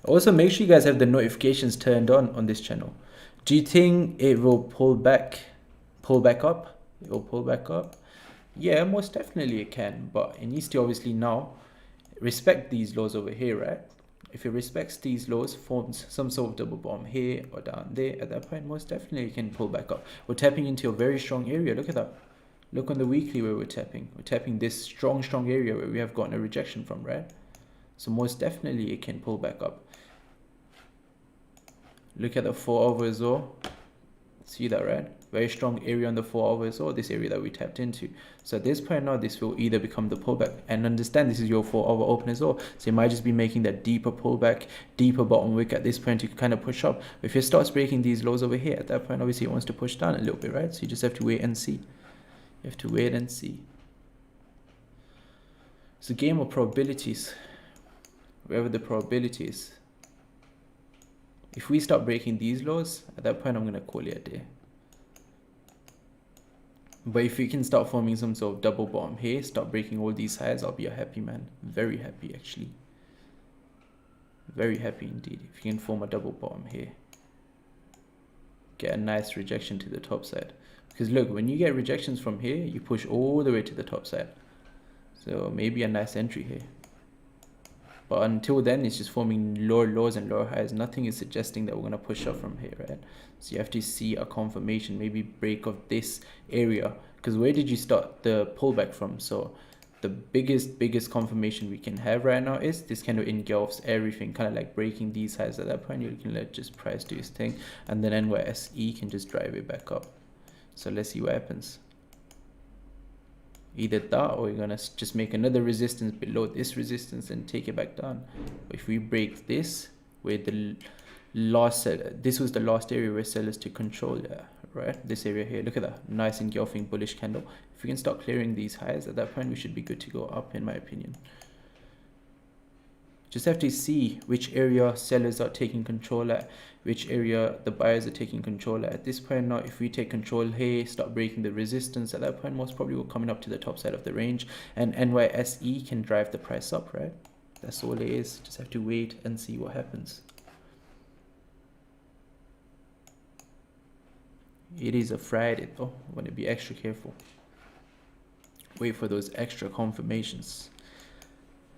Also, make sure you guys have the notifications turned on this channel. Do you think it will pull back up? It will pull back up. Yeah, most definitely it can, but it needs to obviously now respect these lows over here, right? If it respects these lows, forms some sort of double bottom here or down there, at that point most definitely you can pull back up. We're tapping into a very strong area. Look at that. Look on the weekly where we're tapping this strong area where we have gotten a rejection from, right? So most definitely it can pull back up. Look at the 4 hour as well. See that, right? Very strong area on the 4 hours, or this area that we tapped into. So at this point now, this will either become the pullback, and understand this is your 4 hour open as well. So you might just be making that deeper pullback, deeper bottom wick at this point to kind of push up. If it starts breaking these lows over here, at that point, obviously it wants to push down a little bit, right? So you just have to wait and see. You have to wait and see. It's a game of probabilities. Wherever the probability is. If we start breaking these lows, at that point I'm going to call it a day. But if you can start forming some sort of double bottom here, start breaking all these highs, I'll be a happy man. Very happy actually. Very happy indeed. If you can form a double bottom here. Get a nice rejection to the top side. Because look, when you get rejections from here, you push all the way to the top side. So maybe a nice entry here. But until then, it's just forming lower lows and lower highs. Nothing is suggesting that we're going to push up from here, right? So you have to see a confirmation, maybe break of this area. Because where did you start the pullback from? So the biggest confirmation we can have right now is this kind of engulfs everything, kind of like breaking these highs. At that point, you can let just price do its thing. And then NYSE can just drive it back up. So let's see what happens. Either that, or we're gonna just make another resistance below this resistance and take it back down. If we break this, where the last this was the last area where sellers to control, right? This area here, look at that, nice engulfing bullish candle. If we can start clearing these highs, at that point we should be good to go up, in my opinion. Just have to see which area sellers are taking control at, which area the buyers are taking control at. At this point now, if we take control here, start breaking the resistance, at that point most probably we're coming up to the top side of the range, and NYSE can drive the price up, right? That's all it is. Just have to wait and see what happens. It is a Friday though. I want to be extra careful. Wait for those extra confirmations.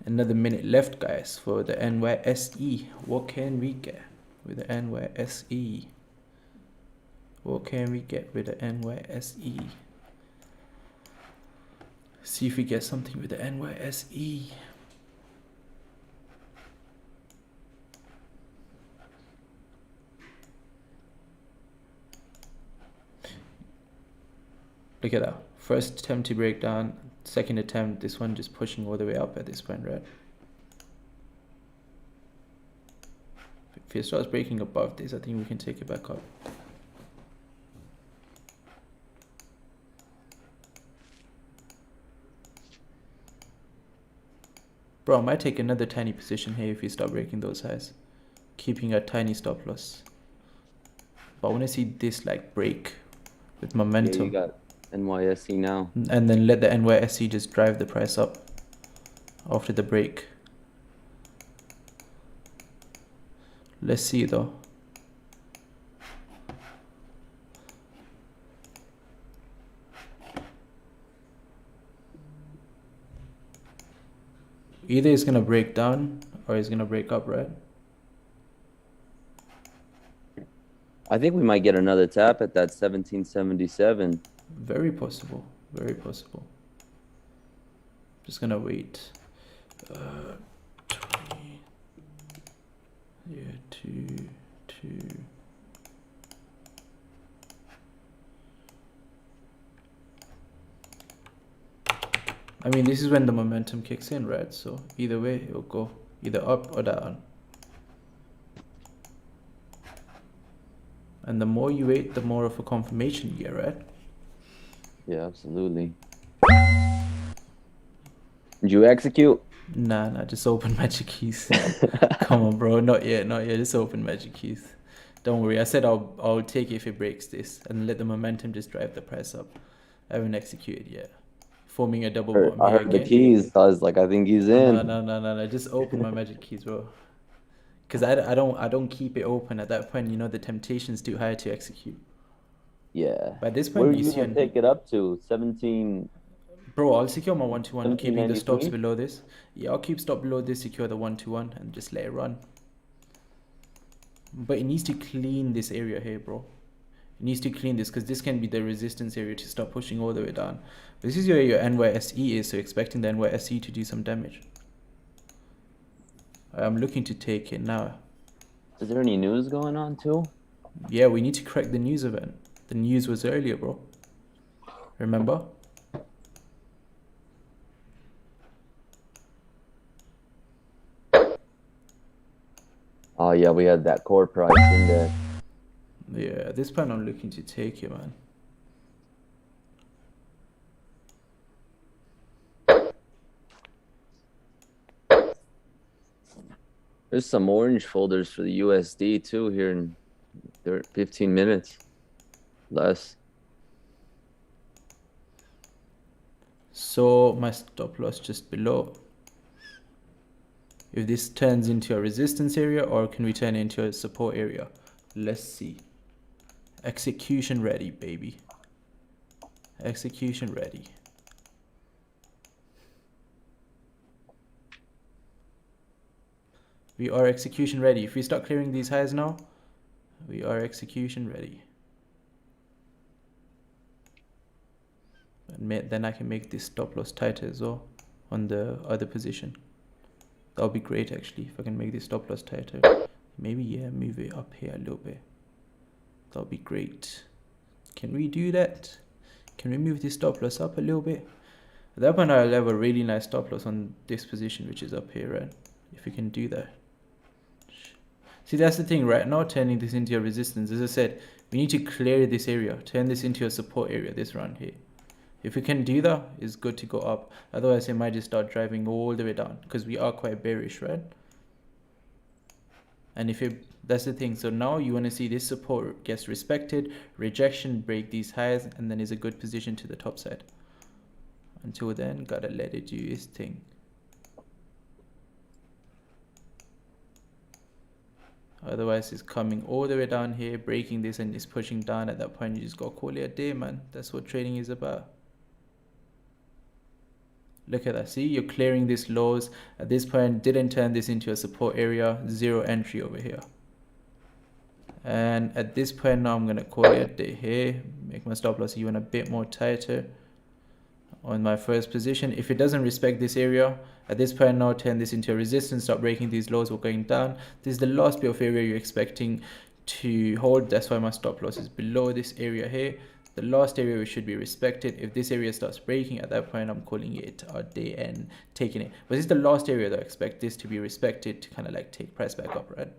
Another minute left, guys, for the NYSE. What can we get with the NYSE? What can we get with the NYSE? See if we get something with the NYSE. Look at that. First attempt to break down, Second attempt, this one just pushing all the way up at this point, right? If it starts breaking above this, I think we can take it back up. Bro, I might take another tiny position here if we start breaking those highs. Keeping a tiny stop loss. But I want to see this like break with momentum. Yeah, you got NYSE now. And then let the NYSE just drive the price up after the break. Let's see though. Either it's gonna break down or it's gonna break up, right? I think we might get another tap at that 1777. Very possible. Very possible. Just gonna wait. 20. Yeah, 2. I mean, this is when the momentum kicks in, right? So either way, it'll go either up or down. And the more you wait, the more of a confirmation you get, right? Yeah, absolutely. Did you execute? Nah, just open magic keys. Come on, bro, not yet. Just open magic keys. Don't worry. I said I'll take it if it breaks this and let the momentum just drive the price up. I haven't executed yet. Forming a double bottom I here heard the again. keys. I was like, I think he's in. No. Just open my magic keys, bro. Because I don't keep it open at that point. You know the temptation's too high to execute. Yeah. By this Where point, are you you see, gonna take it up to? 17. bro. I'll secure my 1-2-1, keeping the stops 1793? below this. Yeah, I'll keep stop below this, secure the 1-2-1, and just let it run. But it needs to clean this area here, bro. It needs to clean this because this can be the resistance area to start pushing all the way down. This is where your NYSE is, so expecting the NYSE to do some damage. I'm looking to take it now. Is there any news going on too? Yeah, we need to correct the news event. The news was earlier, bro. Remember? Oh yeah, we had that core price index. Yeah, at this point I'm looking to take it, man. There's some orange folders for the USD too here in 15 minutes. Less. So my stop loss just below. If this turns into a resistance area, or can we turn it into a support area? Let's see. Execution ready, baby. Execution ready. We are execution ready. If we start clearing these highs now, we are execution ready. And then I can make this stop loss tighter as well on the other position. That'll be great actually if I can make this stop loss tighter. Maybe, yeah, move it up here a little bit. That'll be great. Can we do that? Can we move this stop loss up a little bit? At that point I'll have a really nice stop loss on this position, which is up here, right? If we can do that. See, that's the thing, right? Now turning this into a resistance. As I said, we need to clear this area, turn this into a support area, this round here. If we can do that, it's good to go up. Otherwise, it might just start driving all the way down because we are quite bearish, right? And if it, that's the thing. So now you want to see this support gets respected, rejection, break these highs, and then is a good position to the top side. Until then, gotta let it do its thing. Otherwise, it's coming all the way down here, breaking this, and it's pushing down. At that point, you just gotta call it a day, man. That's what trading is about. Look at that. See, you're clearing these lows. At this point, didn't turn this into a support area. Zero entry over here. And at this point now, I'm gonna call it a day here. Make my stop loss even a bit more tighter on my first position. If it doesn't respect this area, at this point now, turn this into a resistance. Start breaking these lows. We're going down. This is the last bit of area you're expecting to hold. That's why my stop loss is below this area here. The last area we should be respected. If this area starts breaking, at that point I'm calling it a day and taking it. But this is the last area that I expect this to be respected to kind of like take price back up, right?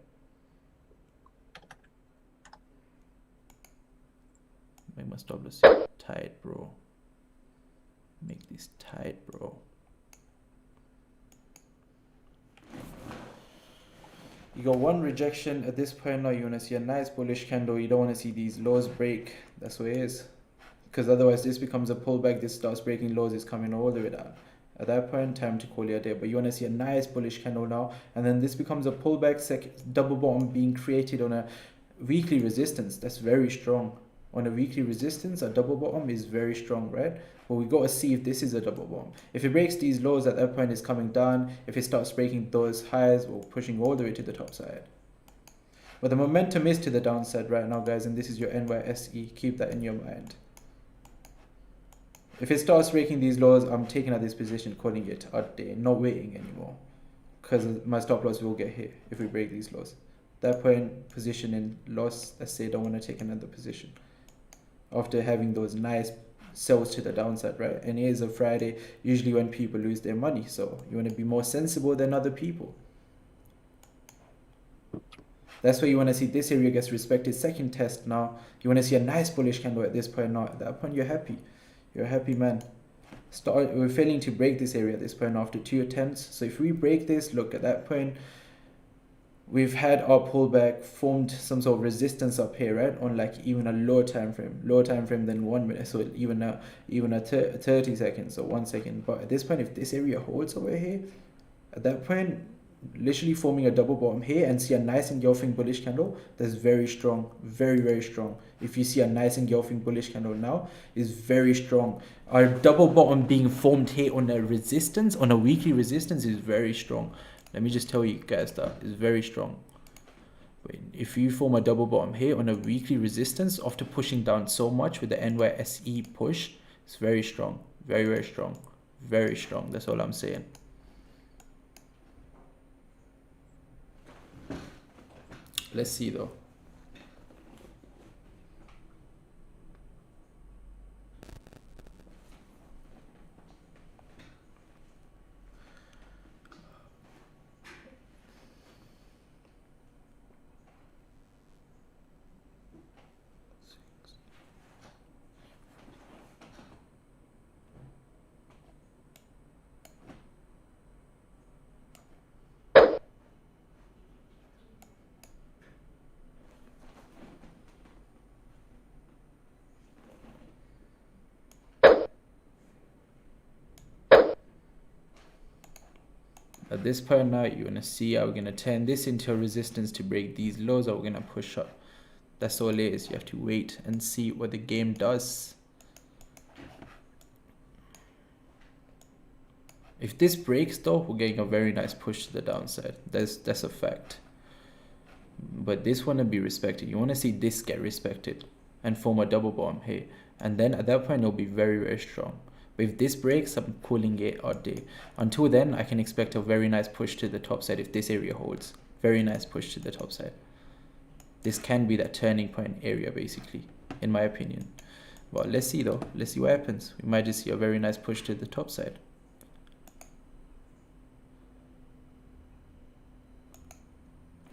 Make my stop loss tight, bro. Make this tight, bro. You got one rejection at this point now. You want to see a nice bullish candle. You don't want to see these lows break. That's what it is. Because otherwise this becomes a pullback. This starts breaking lows. It's coming all the way down. At that point, time to call your day. But you want to see a nice bullish candle now. And then this becomes a pullback, double bottom being created on a weekly resistance. That's very strong. On a weekly resistance, a double bottom is very strong, right? But we got to see if this is a double bottom. If it breaks these lows, at that point it's coming down. If it starts breaking those highs, we're pushing all the way to the top side. But the momentum is to the downside right now, guys, and this is your NYSE. Keep that in your mind. If it starts breaking these lows, I'm taking out this position, calling it a day, not waiting anymore, because my stop loss will get hit if we break these lows. At that point, position in loss, let's say I don't want to take another position after having those nice sells to the downside, right? And it is a Friday, usually when people lose their money, so you want to be more sensible than other people. That's why you want to see this area gets respected. Second test now, you want to see a nice bullish candle at this point now. At that point, you're happy. You're a happy man. We're failing to break this area at this point after 2 attempts. So if we break this, look, at that point, we've had our pullback, formed some sort of resistance up here, right? On like even a lower time frame than 1 minute. So even a 30 seconds or 1 second. But at this point, if this area holds over here, at that point, literally forming a double bottom here and see a nice engulfing bullish candle, that's very strong, very, very strong. If you see a nice engulfing bullish candle now, is very strong. Our double bottom being formed here on a resistance, on a weekly resistance, is very strong. Let me just tell you guys that is very strong. Wait, if you form a double bottom here on a weekly resistance after pushing down so much with the NYSE push, it's very strong, very, very strong, very strong. That's all I'm saying. Let's see though. At this point now, you want to see how we're going to turn this into a resistance to break these lows, or we're going to push up. That's all it is. You have to wait and see what the game does. If this breaks though, we're getting a very nice push to the downside. That's a fact. But this want to be respected. You want to see this get respected and form a double bottom here. And then at that point, it'll be very, very strong. But if this breaks, I'm calling it all day. Until then, I can expect a very nice push to the top side if this area holds. Very nice push to the top side. This can be that turning point area, basically, in my opinion. Well, let's see though. Let's see what happens. We might just see a very nice push to the top side.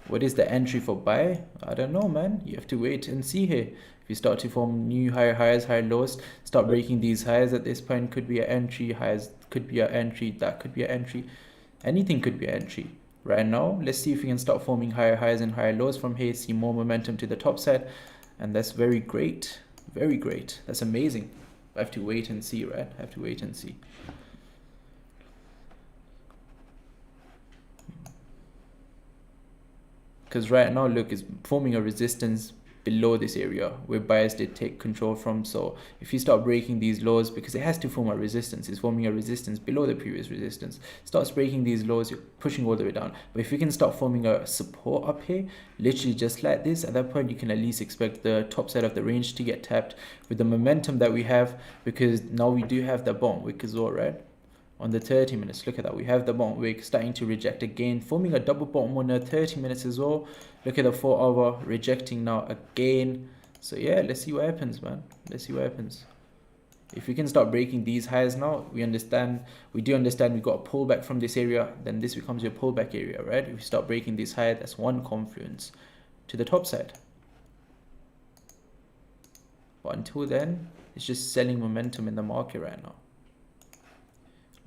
What is the entry for buy? I don't know, man. You have to wait and see here. If you start to form new higher highs, higher lows, start breaking these highs at this point, could be an entry. Highs could be an entry. That could be an entry. Anything could be an entry. Right now, let's see if we can start forming higher highs and higher lows from here. See more momentum to the top side. And that's very great. Very great. That's amazing. I have to wait and see, right? I have to wait and see. Because right now, look, it's forming a resistance below this area where buyers did take control from. So if you start breaking these lows, because it has to form a resistance, it's forming a resistance below the previous resistance. Starts breaking these lows, you're pushing all the way down. But if you can start forming a support up here, literally just like this, at that point you can at least expect the top side of the range to get tapped with the momentum that we have, because now we do have the bottom wick as well, right? On the 30 minutes, look at that, we have the bottom wick starting to reject again, forming a double bottom on the 30 minutes as well. Look at the 4 hour rejecting now again. So yeah, let's see what happens, man. Let's see what happens. If we can start breaking these highs now, we do understand we got a pullback from this area, then this becomes your pullback area, right? If we start breaking this high, that's one confluence to the top side. But until then, it's just selling momentum in the market right now.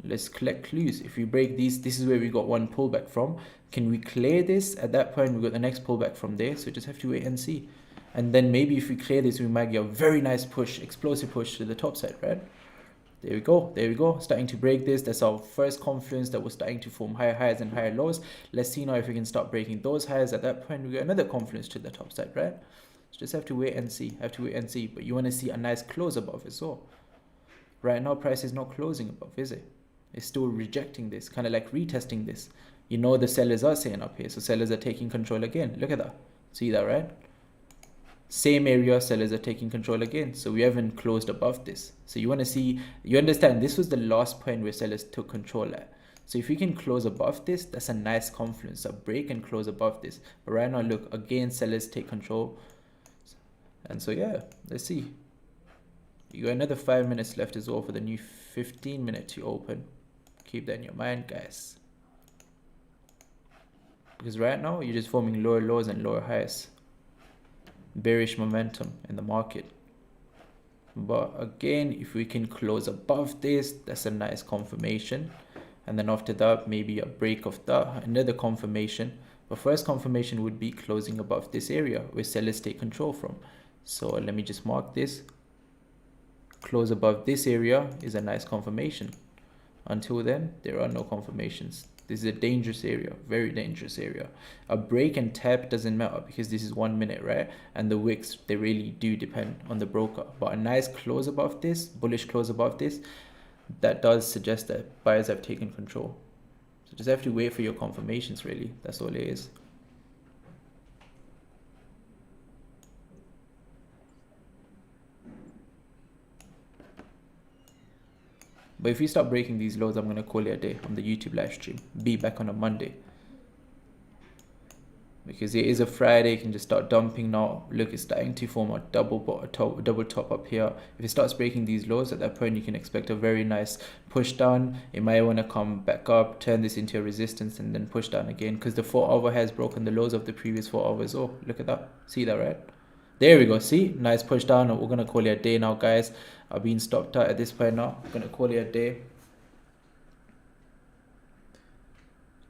Let's collect clues. If we break these, this is where we got one pullback from. Can we clear this? At that point, we got the next pullback from there. So just have to wait and see. And then maybe if we clear this, we might get a very nice push, explosive push to the top side, right? There we go. There we go. Starting to break this. That's our first confluence that was starting to form higher highs and higher lows. Let's see now if we can start breaking those highs. At that point, we get another confluence to the top side, right? So just have to wait and see. Have to wait and see. But you want to see a nice close above as well. Right now, price is not closing above, is it? It's still rejecting this, kind of like retesting this. You know the sellers are saying up here, so sellers are taking control again. Look at that. See that, right? Same area, sellers are taking control again. So we haven't closed above this. So you want to see, you understand this was the last point where sellers took control at. So if we can close above this, that's a nice confluence, a break and close above this. But right now, look, again, sellers take control. And so yeah, let's see. You got another 5 minutes left as well for the new 15-minute to open. Keep that in your mind, guys. Because right now, you're just forming lower lows and lower highs. Bearish momentum in the market. But again, if we can close above this, that's a nice confirmation. And then after that, maybe a break of that, another confirmation. But first confirmation would be closing above this area where sellers take control from. So let me just mark this. Close above this area is a nice confirmation. Until then, there are no confirmations. This is a dangerous area, very dangerous area. A break and tap doesn't matter because this is 1 minute, right? And the wicks, they really do depend on the broker. But a nice close above this, bullish close above this, that does suggest that buyers have taken control. So just have to wait for your confirmations, really. That's all it is. But if you start breaking these lows, I'm going to call it a day on the YouTube live stream. Be back on a Monday. Because it is a Friday, you can just start dumping now. Look, it's starting to form a double top up here. If it starts breaking these lows, at that point, you can expect a very nice push down. It might want to come back up, turn this into a resistance, and then push down again. Because the 4-hour has broken the lows of the previous 4 hours. Oh, look at that. See that, right? There we go. See, nice push down. We're going to call it a day now, guys. I've been stopped out at this point now. I'm going to call it a day.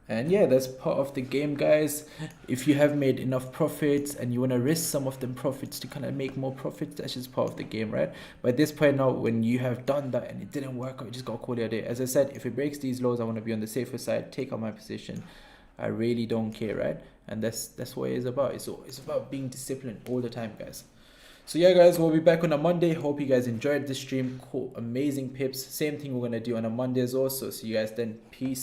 And yeah, that's part of the game, guys. If you have made enough profits and you want to risk some of them profits to kind of make more profits, that's just part of the game, right? But at this point now, when you have done that and it didn't work out, you just got to call it a day. As I said, if it breaks these lows, I want to be on the safer side, take out my position. I really don't care, right? And that's what it is about. It's about being disciplined all the time, guys. So yeah, guys, we'll be back on a Monday. Hope you guys enjoyed the stream. Cool, amazing pips. Same thing we're going to do on a Monday as well. So see you guys then. Peace.